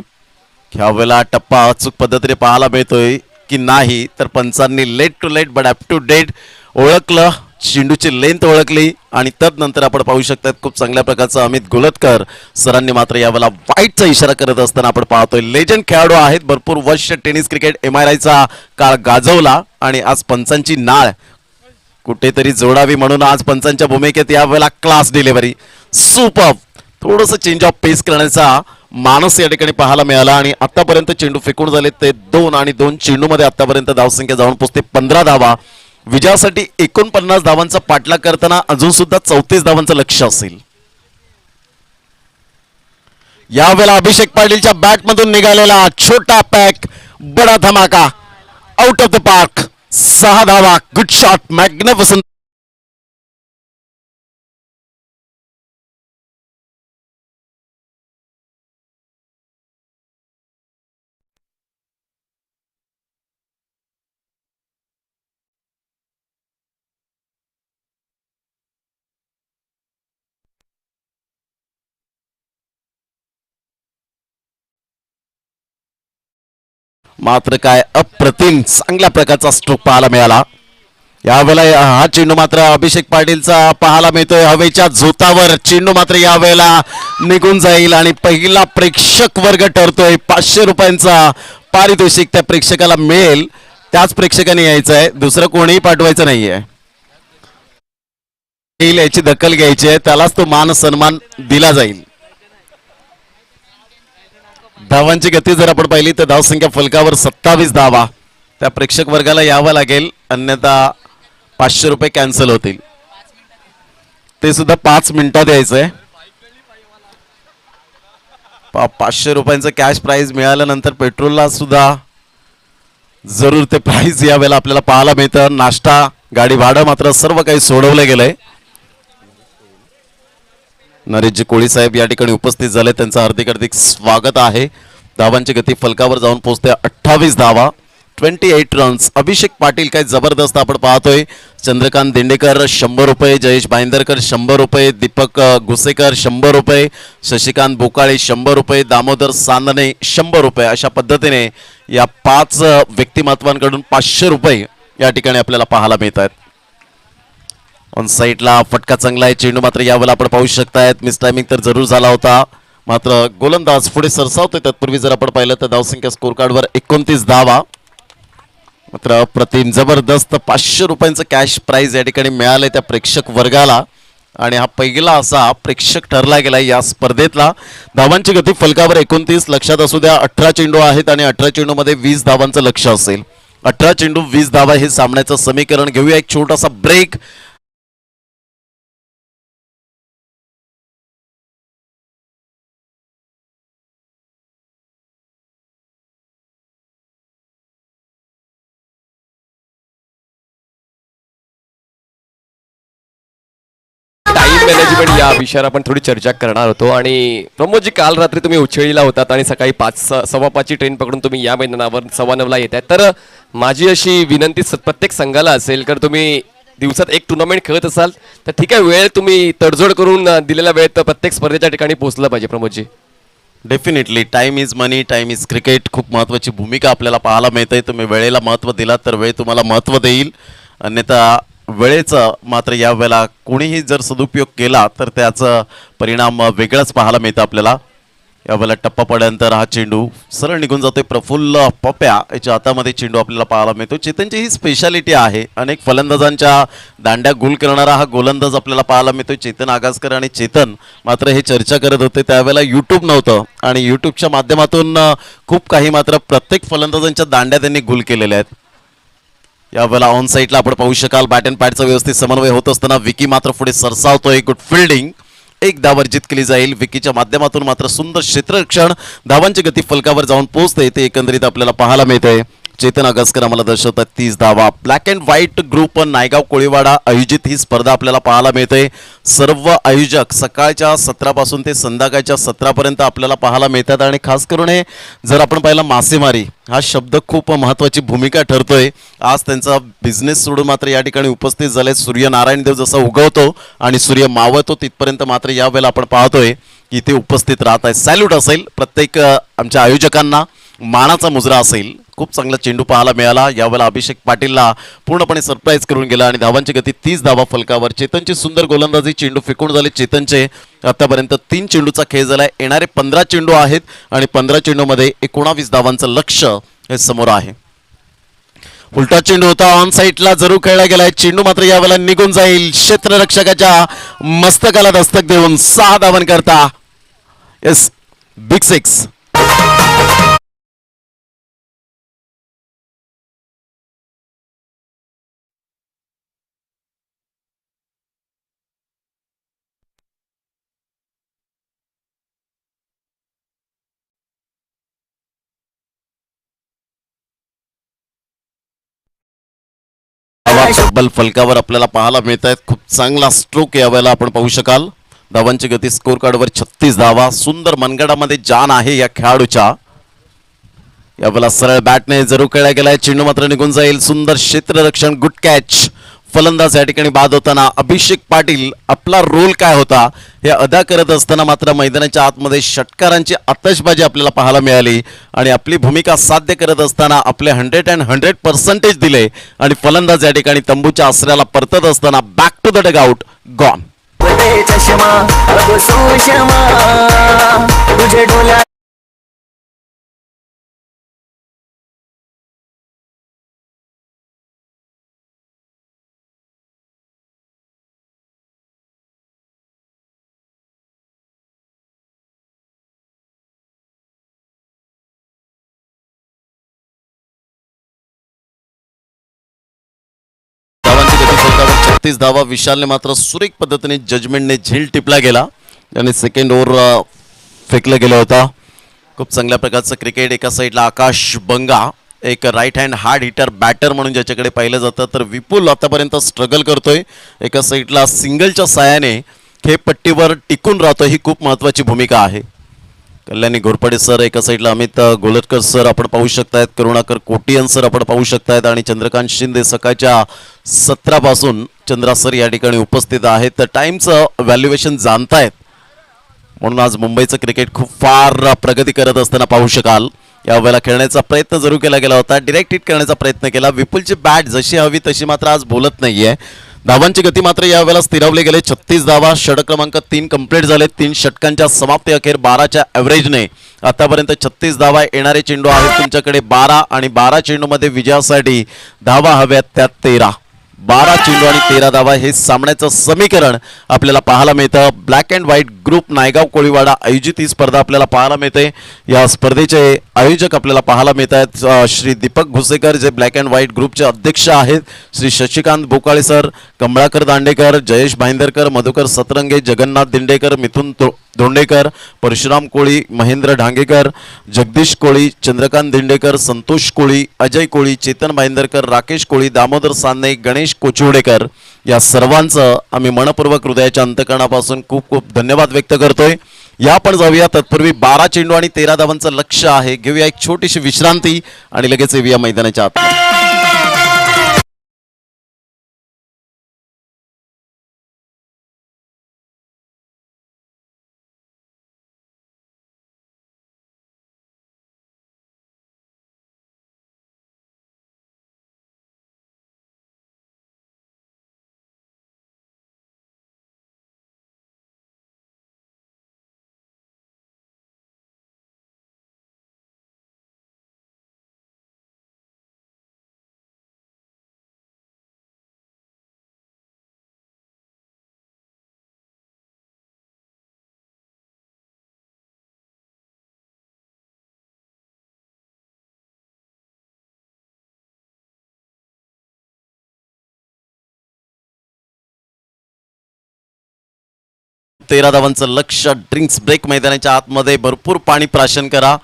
ह्यावेळेला टप्पा अचूक पद्धतीने पाहायला मिळतोय की नाही तर पंचांनी late to late but up to date ओळखलं, चेंडूची लेंथ ओळखली आणि तदनंतर आपण पाहू शकतात खूप चांगल्या प्रकारचा अमित गोलतकर सरांनी मात्र यावेळेला वाईटचा इशारा करत असताना आपण पाहतोय. लेजंड खेळाडू आहेत, भरपूर वर्ष टेनिस क्रिकेट MRIचा काळ गाजवला आणि आज पंचांची नाळ कुठेतरी जोडावी म्हणून आज पंचांच्या भूमिकेत यावेळेला क्लास डिलिव्हरी सुपर. थोडंसं चेंज ऑफ पेस करण्याचा मानस या ठिकाणी पाहायला मिळाला आणि आतापर्यंत चेंडू फेकून झाले ते 2 आणि 2 चेंडूमध्ये आतापर्यंत धावसंख्या जाऊन पोहोचते 15 धावा. विजयासाठी 49 धावांचा पाठलाग करताना अजून सुद्धा 34 धावांचं लक्ष असेल. यावेळेला अभिषेक पाटीलच्या बॅटमधून निघालेला छोटा पॅक बडा धमाका आउट ऑफ द पार्क. 6 धावा. Good shot, magnificent. मात्र काय अप्रतिम चांगल्या प्रकारचा स्ट्रोक पाहायला मिळाला. यावेळेला हा चेंडू मात्र अभिषेक पाटीलचा पाहायला मिळतोय हवेच्या झोतावर. चेंडू मात्र यावेळेला निघून जाईल आणि पहिला प्रेक्षक वर्ग ठरतोय. 500 रुपयांचा पारितोषिक त्या प्रेक्षकाला मिळेल. त्याच प्रेक्षकाने यायचं आहे, दुसरं कोणीही पाठवायचं नाहीये. याची दखल घ्यायची आहे, त्यालाच तो मान सन्मान दिला जाईल. धावांची गती जर आपण पाहिली तर धावसंख्या फलकावर 27 धावा. त्या प्रेक्षक वर्गाला यावं लागेल, अन्यथा 500 रुपये कॅन्सल होतील. ते सुद्धा 5 मिनिटात यायचंय. 500 रुपयांचं कॅश प्राइज मिळाल्यानंतर पेट्रोलला सुद्धा जरूर ते प्राइस यावेळेला आपल्याला पाहायला मिळतं. नाश्ता, गाडी भाडं मात्र सर्व काही सोडवलं गेलंय. नरेशजी कोळी साहेब या ठिकाणी उपस्थित झाले, त्यांचं हार्दिक हार्दिक स्वागत आहे. धावांची गती फलकावर जाऊन पोहोचते 28 धावा. 28 रन्स. अभिषेक पाटील काय जबरदस्त आपण पाहतोय. चंद्रकांत दिंडेकर 100 रुपये, जयेश भाईंदरकर 100 रुपये, दीपक घुसेकर 100 रुपये, शशिकांत बोकाळे 100 रुपये, दामोदर सांदणे 100 रुपये. अशा पद्धतीने या 5 व्यक्तिमत्वांकडून 500 रुपये या ठिकाणी आपल्याला पाहायला मिळत आहेत. ऑन साईडला फटका चांगला आहे. चेंडू मात्र यावेळेला आपण पाहू शकतायत. मिस टायमिंग तर जरूर झाला होता, मात्र गोलंदाज पुढे सरसावतोय. तत्पूर्वी जर आपण पाहिलं तर धावसंख्या स्कोर कार्डवर 29 धावा. मात्र प्रतिम जबरदस्त 500 रुपयांचं कॅश प्राइज या ठिकाणी मिळालंय त्या प्रेक्षक वर्गाला, आणि हा पहिला असा प्रेक्षक ठरला गेला या स्पर्धेतला. धावांची गती फलकावर 29. लक्षात असू द्या 18 चेंडू आहेत आणि 18 चेंडूमध्ये 20 धावांचं लक्ष असेल. 18 चेंडू 20 धावा हे सामन्याचं समीकरण. घेऊया एक छोटासा ब्रेक. टाइम मॅनेजमेंट या विषयावर आपण थोडी चर्चा करणार होतो. आणि प्रमोदजी, काल रात्री तुम्ही उछळीला होतात आणि सकाळी 5:15ची ट्रेन पकडून तुम्ही या मैदानावर 9:15ला येत आहेत. तर माझी अशी विनंती प्रत्येक संघाला असेल, तर तुम्ही दिवसात एक टुर्नामेंट खेळत असाल तर ठीक आहे, वेळ तुम्ही तडजोड करून दिलेल्या वेळेत प्रत्येक स्पर्धेच्या ठिकाणी पोहोचलं पाहिजे. Pramodji, definitely time is money, time is cricket. खूप महत्त्वाची भूमिका आपल्याला पाहायला मिळते. तुम्ही वेळेला महत्त्व दिलात तर वेळ तुम्हाला महत्त्व देईल, अन्यथा वेळेचं मात्र यावेळेला कोणीही जर सदुपयोग केला तर त्याचा परिणाम वेगळाच पाहायला मिळतं आपल्याला. यावेळेला टप्पा पडल्यानंतर हा चेंडू सरळ निघून जातोय. प्रफुल्ल पप्या याच्या हातामध्ये चेंडू आपल्याला पाहायला मिळतो. चेतनची ही स्पेशालिटी आहे. अनेक फलंदाजांच्या दांड्या गुल करणारा हा गोलंदाज आपल्याला पाहायला मिळतो चेतन आगासकर. आणि चेतन मात्र हे चर्चा करत होते त्यावेळेला यूट्यूब नव्हतं, आणि यूट्यूबच्या माध्यमातून खूप काही मात्र प्रत्येक फलंदाजांच्या दांड्या त्यांनी गुल केलेल्या आहेत. यावेळेला ऑन साईडला आपण पाहू शकाल बॅट अँड पॅडचा व्यवस्थित समन्वय होत असताना विकी मात्र पुढे सरसावतोय. Good fielding. एक धाव अर्जित केली जाईल. विकीच्या माध्यमातून मात्र सुंदर क्षेत्ररक्षण. धावांची गती फलकावर जाऊन पोहोचते ते एकंदरीत आपल्याला पाहायला मिळतंय. चेतन आगसकर आम्हाला दर्शवतात 30 धावा. Black and white group Naigaon Koliwada आयोजित ही स्पर्धा आपल्याला पाहायला मिळते. सर्व आयोजक सकाळच्या 17 पासून ते संध्याकाळच्या 17 पर्यंत आपल्याला पाहायला मिळतात. आणि खास करून हे जर आपण पाहिलं मासेमारी हा शब्द खूप महत्त्वाची भूमिका ठरतोय. आज त्यांचा बिझनेस सोडून मात्र या ठिकाणी उपस्थित झाले. सूर्यनारायण देव जसा उगवतो आणि सूर्य मावळतो तिथपर्यंत मात्र यावेळेला आपण पाहतोय की इथे उपस्थित राहत आहे. सॅल्यूट असेल प्रत्येक आमच्या आयोजकांना, मानाचा मुजरा असेल. खूप चांगला चेंडू पाहायला मिळाला. यावेळेला अभिषेक पाटीलला पूर्णपणे सरप्राईज करून गेला आणि धावांची गती 30 धावा फलकावर. चेतनची सुंदर गोलंदाजी. चेंडू फेकून झाले चेतनचे. आतापर्यंत 3 चेंडूचा खेळ झालाय. येणारे 15 चेंडू आहेत आणि 15 चेंडूमध्ये 19 धावांचं लक्ष हे समोर आहे. उलटा चेंडू होता. ऑन साईडला जरूर खेळला गेलाय. चेंडू मात्र यावेळेला निघून जाईल. क्षेत्ररक्षकाच्या मस्तकाला दस्तक देऊन 6 धावांकरता येस बिग 6. तब्बल फलकावर आपल्याला पाहायला मिळत आहेत. खूप चांगला स्ट्रोक यावेळेला आपण पाहू शकाल. धावांची गती स्कोर कार्डवर 36 धावा. सुंदर मनगडामध्ये जान आहे या खेळाडूच्या. यावेळेला सरळ बॅटने जरूर खेळला गेलाय. चेंडू मात्र निघून जाईल. सुंदर क्षेत्ररक्षण. Good catch. फलंदाज या ठिकाणी बाद होताना अभिषेक पाटील आपला रोल काय होता हे अदा करत असताना मात्र मैदानाच्या आतमध्ये षटकारांची आतषबाजी आपल्याला पाहायला मिळाली. आणि आपली भूमिका साध्य करत असताना आपले 100% दिले. आणि फलंदाज या ठिकाणी तंबूच्या आसऱ्याला परतत असताना back to the dugout gone. धावांची गती फलकावर 36 धावा. विशालने मात्र सुरेख पद्धतीने जजमेंटने झेल टिपला गेला आणि सेकंड ओव्हर फेकला गेला होता. खूप चांगल्या प्रकारचं क्रिकेट. एका साईडला आकाश बंगा एक right hand hard hitter batter म्हणून ज्याच्याकडे पाहिलं जातं, तर विपुल आतापर्यंत स्ट्रगल करतोय. एका साईडला सिंगलच्या साहाय्याने खेळपट्टीवर टिकून राहतो. ही खूप महत्त्वाची भूमिका आहे. कल्याणी घोरपडे सर एका साईडला, अमित गोलटकर सर आपण पाहू शकतायत, करुणाकर कोटियन सर आपण पाहू शकतायत आणि चंद्रकांत शिंदे सकाळच्या 17 पासून चंद्रा सर या ठिकाणी उपस्थित आहेत. तर टाइमचं व्हॅल्युएशन जाणतायत म्हणून आज मुंबईचं क्रिकेट खूप फार प्रगती करत असताना पाहू शकाल. यावेळेला खेळण्याचा प्रयत्न जरूर केला गेला होता, डिरेक्ट हिट करण्याचा प्रयत्न केला. विपुलची बॅट जशी हवी तशी मात्र आज बोलत नाहीये. धावांची गती मात्र यावेळेला स्थिरावली गेले. 36 धावा, षटक क्रमांक 3 कंप्लीट झाले. 3 षटकांच्या समाप्ती अखेर 12च्या ॲव्हरेजने आतापर्यंत 36 धावा. येणारे चेंडू आहेत तुमच्याकडे 12 आणि 12 चेंडूमध्ये विजयासाठी धावा हव्यात त्या 13. 12 चेंडू आणि 13 धावा हे सामन्याचं समीकरण आपल्याला पाहायला मिळतं. Black and white group Naigaon Koliwada आयोजित ही स्पर्धा आपल्याला पाहायला मिळते. या स्पर्धेचे आयोजक आपल्याला पाहायला मिळत आहेत श्री दीपक भुसेकर, जे ब्लॅक अँड व्हाईट ग्रुपचे अध्यक्ष आहेत, श्री शशिकांत बोकाळे सर, कमळाकर दांडेकर, जयेश भाईंदरकर, मधुकर सतरंगे, जगन्नाथ दिंडेकर, मिथुन धोंडेकर, परशुराम कोळी, महेंद्र ढांगेकर, जगदीश कोळी, चंद्रकांत दिंडेकर, संतोष कोळी, अजय कोळी, चेतन भाईंदरकर, राकेश कोळी, दामोदर साने, गणेश कोचिवडेकर, या सर्वांचं आम्ही मनपूर्वक हृदयाच्या अंतकरणापासून खूप खूप धन्यवाद व्यक्त करतोय. या पण जाऊया, तत्पूर्वी 12 चेंडू आणि 13 धावांचं लक्ष आहे. घेऊया एक छोटीशी विश्रांती आणि लगेच येऊया मैदानाच्या आत. तेरा धावांचं लक्ष. ड्रिंक्स ब्रेक मैदानाच्या आतमध्ये भरपूर पाणी प्राशन करा,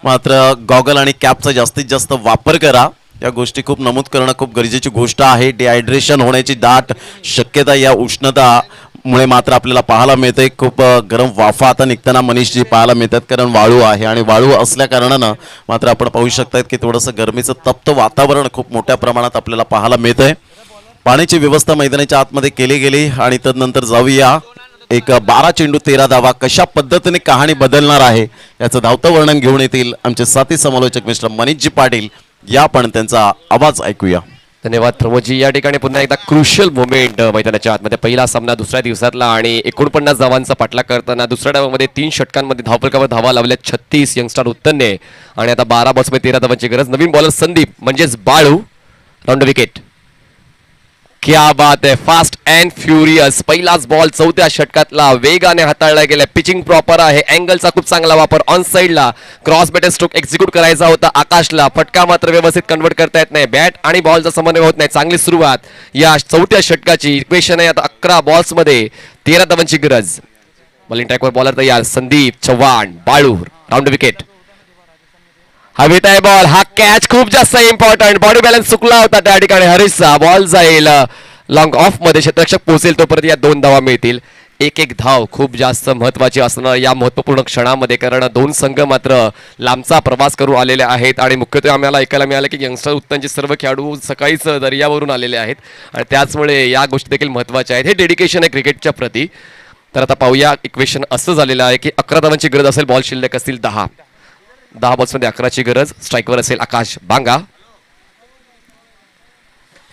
मात्र गॉगल आणि कॅपचा जास्तीत जास्त वापर करा. या गोष्टी खूप नमूद करणं खूप गरजेची गोष्ट आहे. डिहायड्रेशन होण्याची दाट शक्यता या उष्णतामुळे मात्र आपल्याला पाहायला मिळते. खूप गरम वाफा आता निघताना मनीषजी पाहायला मिळतात, कारण वाळू आहे आणि वाळू असल्या कारणानं मात्र आपण पाहू शकतात की थोडंसं गरमीचं तप्त वातावरण खूप मोठ्या प्रमाणात आपल्याला पाहायला मिळतंय. पाण्याची व्यवस्था मैदानाच्या आतमध्ये केली गेली आणि तदनंतर जाऊया एक 12 चेंडू 13 धावा कशा पद्धतीने कहाणी बदलणार आहे याचं धावतं वर्णन घेऊन येतील आमचे साथी समालोचक मिस्टर मनीषजी पाटील. या पण त्यांचा आवाज ऐकूया. धन्यवाद प्रमोदजी. या ठिकाणी पुन्हा एकदा क्रुशियल मोमेंट मैदानाच्या आतमध्ये. पहिला सामना दुसऱ्या दिवसातला आणि 49 धावांचा पाठलाग करताना दुसऱ्या डावामध्ये 3 षटकांमध्ये धावफलकावर धावा लावल्या 36 यंगस्टर उत्तनने आणि आता 12 बॉल्समध्ये 13 धावांची गरज. नवीन बॉलर संदीप म्हणजेच बाळू, राऊंड विकेट. क्या बात आहे, फास्ट अँड फ्युरियस. पहिलाच बॉल 4थ्या षटकातला वेगाने हाताळला गेला. पिचिंग प्रॉपर आहे, अँगलचा खूप चांगला वापर. ऑन साइडला क्रॉस बॅटर स्ट्रोक एक्झिक्यूट करायचा होता आकाशला, फटका मात्र व्यवस्थित कन्वर्ट करता येत नाही. बॅट आणि बॉलचा समन्वय होत नाही. चांगली सुरुवात या 4थ्या षटकाची. इक्वेशन आहे आता 11 बॉल्समध्ये 13 धावांची गरज. बॉलिंग ट्रॅकवर बॉलर तयार संदीप चव्हाण. Balu, round wicket. हवेत आहे बॉल. हा कॅच खूप जास्त इम्पॉर्टंट. बॉडी बॅलन्स चुकला होता त्या ठिकाणी हरीशचा. बॉल जाईल लॉंग ऑफ मध्ये, क्षेत्ररक्षक पोहोचेल तोपर्यंत या 2 धावा मिळतील. एक धाव खूप जास्त महत्वाची असणार या महत्वपूर्ण क्षणामध्ये, कारण 2 संघ मात्र लांबचा प्रवास करून आलेले आहेत आणि मुख्यत्वे आम्हाला ऐकायला मिळालं की यंगस्टर उत्तनचे सर्व खेळाडू सकाळीच दर्यावरून आलेले आहेत आणि त्याचमुळे या गोष्टी देखील महत्वाच्या आहेत. हे डेडिकेशन आहे क्रिकेटच्या प्रती. तर आता पाहूया, इक्वेशन असं झालेलं आहे की 11 धावांची गरज असेल, बॉल शिल्लक असतील 10 बॉल्समध्ये 11ची गरज. स्ट्राईकवर असेल आकाश बांगा.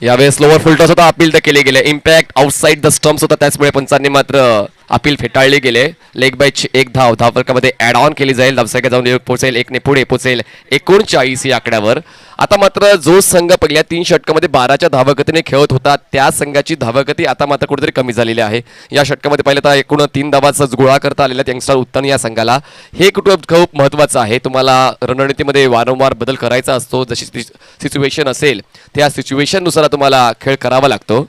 यावेळेस लोअर फुलटॉस होता, अपील तर केले गेले. इम्पॅक्ट आउटसाइड द स्टम्प्स होता, त्याचमुळे पंचांनी मात्र अपील फेटाळले गेले. लेग बायची 1 धाव धावफलकामध्ये ऍड ऑन केली जाईल. धावसंख्या जाऊन पोहोचेल 1 ने पुढे पोहोचेल 39 या आकड्यावर. आता मात्र जो संघ पहिल्या 3 षटकामध्ये 12च्या धावगतीने खेळत होता त्या संघाची धावगती आता मात्र कुठेतरी कमी झालेली आहे. या षटकामध्ये पाहिलं तर एकूण 3 धावाचा गोळा करता आलेला यंगस्टर उत्तन या संघाला. हे खूप महत्वाचं आहे. तुम्हाला रणनीतीमध्ये वारंवार बदल करायचा असतो. जशी सिच्युएशन असेल त्या सिच्युएशननुसार तुम्हाला खेळ करावा लागतो.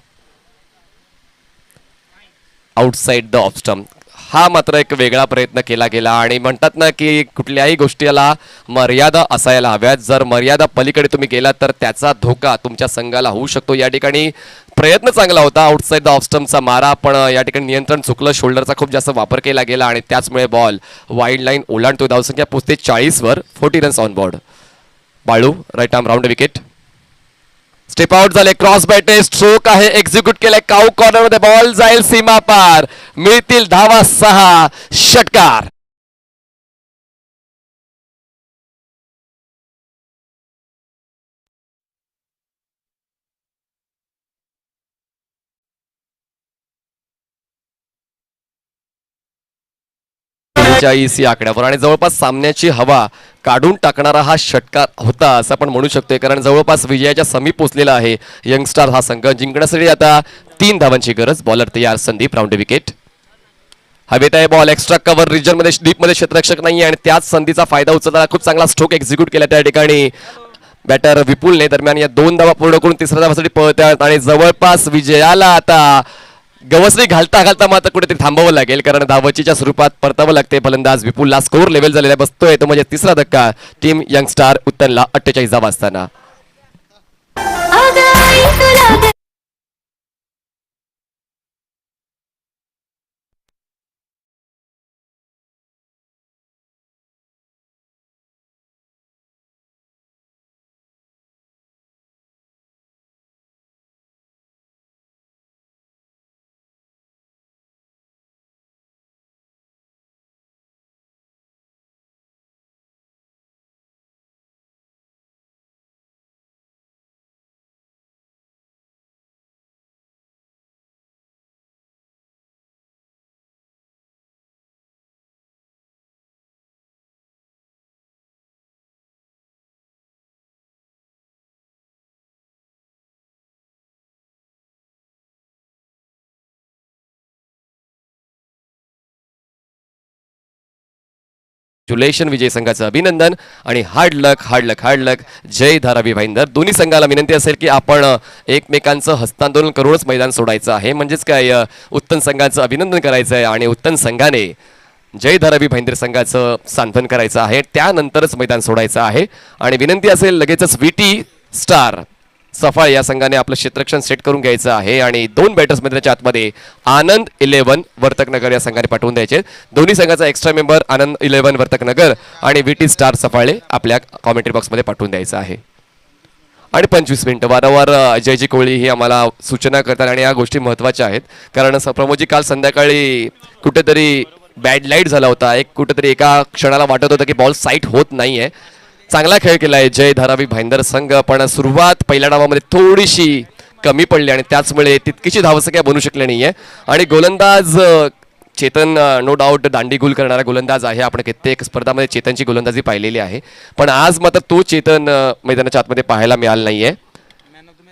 आउटसाइड द ऑफ स्टंप हा मात्र एक वेगळा प्रयत्न केला गेला आणि म्हणतात ना की कुठल्याही गोष्टीला मर्यादा असायला हव्यात. जर मर्यादा पलीकडे तुम्ही गेलात तर त्याचा धोका तुमच्या संघाला होऊ शकतो. या ठिकाणी प्रयत्न चांगला होता, आउटसाईड द ऑफस्टम्पचा मारा, पण या ठिकाणी नियंत्रण चुकलं, शोल्डरचा खूप जास्त वापर केला गेला आणि त्याचमुळे बॉल वाईड लाईन ओलांडतो. धावसंख्या पोहोचते 40 वर, 40 runs on board. Balu right arm round wicket, step out झाले, क्रॉस बॅटे स्ट्रोक आहे, एक्झिक्यूट केलाय काऊ कॉर्नर मध्ये, बॉल जाईल सीमा पार, मिळतील धावा 6, षटकार. या आकड्यावर आणि जवळपास सामन्याची हवा काढून टाकणारा हा षटकार होता असं आपण म्हणू शकतोय, कारण जवळपास विजयाच्या समीप पोहोचलेला आहे यंगस्टार हा संघ. जिंकण्यासाठी आता 3 धावांची गरज. बॉलर तयार संदीप, राऊंड विकेट. हवेत आहे बॉल, एक्स्ट्रा कव्हर रिजन मध्ये, डीप मध्ये क्षेत्ररक्षक नाही आणि त्याच संधीचा फायदा उचलताना खूप चांगला स्ट्रोक एक्झिक्यूट केला त्या ठिकाणी बॅटर विपुलने. दरम्यान या 2 धावा पूर्ण करून तिसऱ्या धावासाठी पळत आहेत आणि जवळपास विजयाला आता गवसणी घालता घालता मात्र कुठेतरी थांबावं लागेल, कारण धावचीच्या स्वरूपात परतावं लागते. फलंदाज विपुलला स्कोर लेव्हल झालेला बसतोय तो म्हणजे तिसरा धक्का टीम यंगस्टार उत्तनला 48 धावा असताना. कॉंग्रॅच्युलेशन विजय संघाचं अभिनंदन आणि हार्ड लक हार्ड लक हार्ड लक. जय धारावी भाईंदर. दोन्ही संघाला विनंती असेल की आपण एकमेकांचं हस्तांदोलन करूनच मैदान सोडायचं आहे, म्हणजेच काय उत्तन संघाचं अभिनंदन करायचं आहे आणि उत्तन संघाने जय धारावी भाईंदर संघाचं सांत्वन करायचं आहे, त्यानंतरच मैदान सोडायचं आहे. आणि विनंती असेल लगेचच VT स्टार सफाळ या संघाने आपलं क्षेत्ररक्षण सेट करून घ्यायचं आहे आणि 2 बॅटर्स मैदानाच्या आतमध्ये आनंद 11 वर्तकनगर या संघाने पाठवून द्यायचे. दोन्ही संघाचा एक्स्ट्रा मेंबर आनंद 11 वर्तकनगर आणि VT स्टार सफाळे आपल्या कॉमेंट्री बॉक्समध्ये पाठवून द्यायचं आहे. आणि 25 मिनिटं वारंवार अजयजी कोहली ही आम्हाला सूचना करतात आणि या गोष्टी महत्त्वाच्या आहेत, कारण प्रमोदजी काल संध्याकाळी कुठेतरी बॅड लाईट झाला होता, कुठेतरी एका क्षणाला वाटत होतं की बॉल साईट होत नाहीये. चांगला खेळ केलाय जय धारावी भाईंदर संघ, पण सुरुवात पहिल्या डावामध्ये थोडीशी कमी पडली आणि त्याचमुळे तितकीशी धावसंख्या बनू शकली नाहीये. आणि गोलंदाज चेतन नो डाऊट दांडीगुल करणारा गोलंदाज आहे, आपण कित्येक स्पर्धामध्ये चेतनची गोलंदाजी पाहिलेली आहे, पण आज मात्र तो चेतन मैदानाच्या आतमध्ये पाहायला मिळाला नाहीये.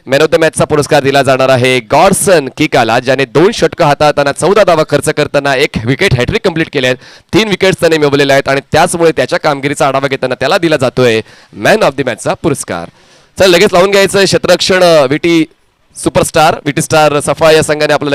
मॅन ऑफ द मॅचचा पुरस्कार दिला जाणार आहे गॉडसन किकाला, ज्याने 2 षटकं हाताळताना 14 धावा खर्च करताना 1 विकेट हॅट्रिक कंप्लीट केले आहेत, 3 विकेट्स त्याने मिळवलेले आहेत आणि त्याचमुळे त्याच्या कामगिरीचा आढावा घेताना त्याला दिला जातोय मॅन ऑफ द मॅचचा पुरस्कार. चल लगेच लावून घ्यायचं क्षेत्ररक्षण VT सुपरस्टार VT स्टार सफा या संघाने आपलं लगेच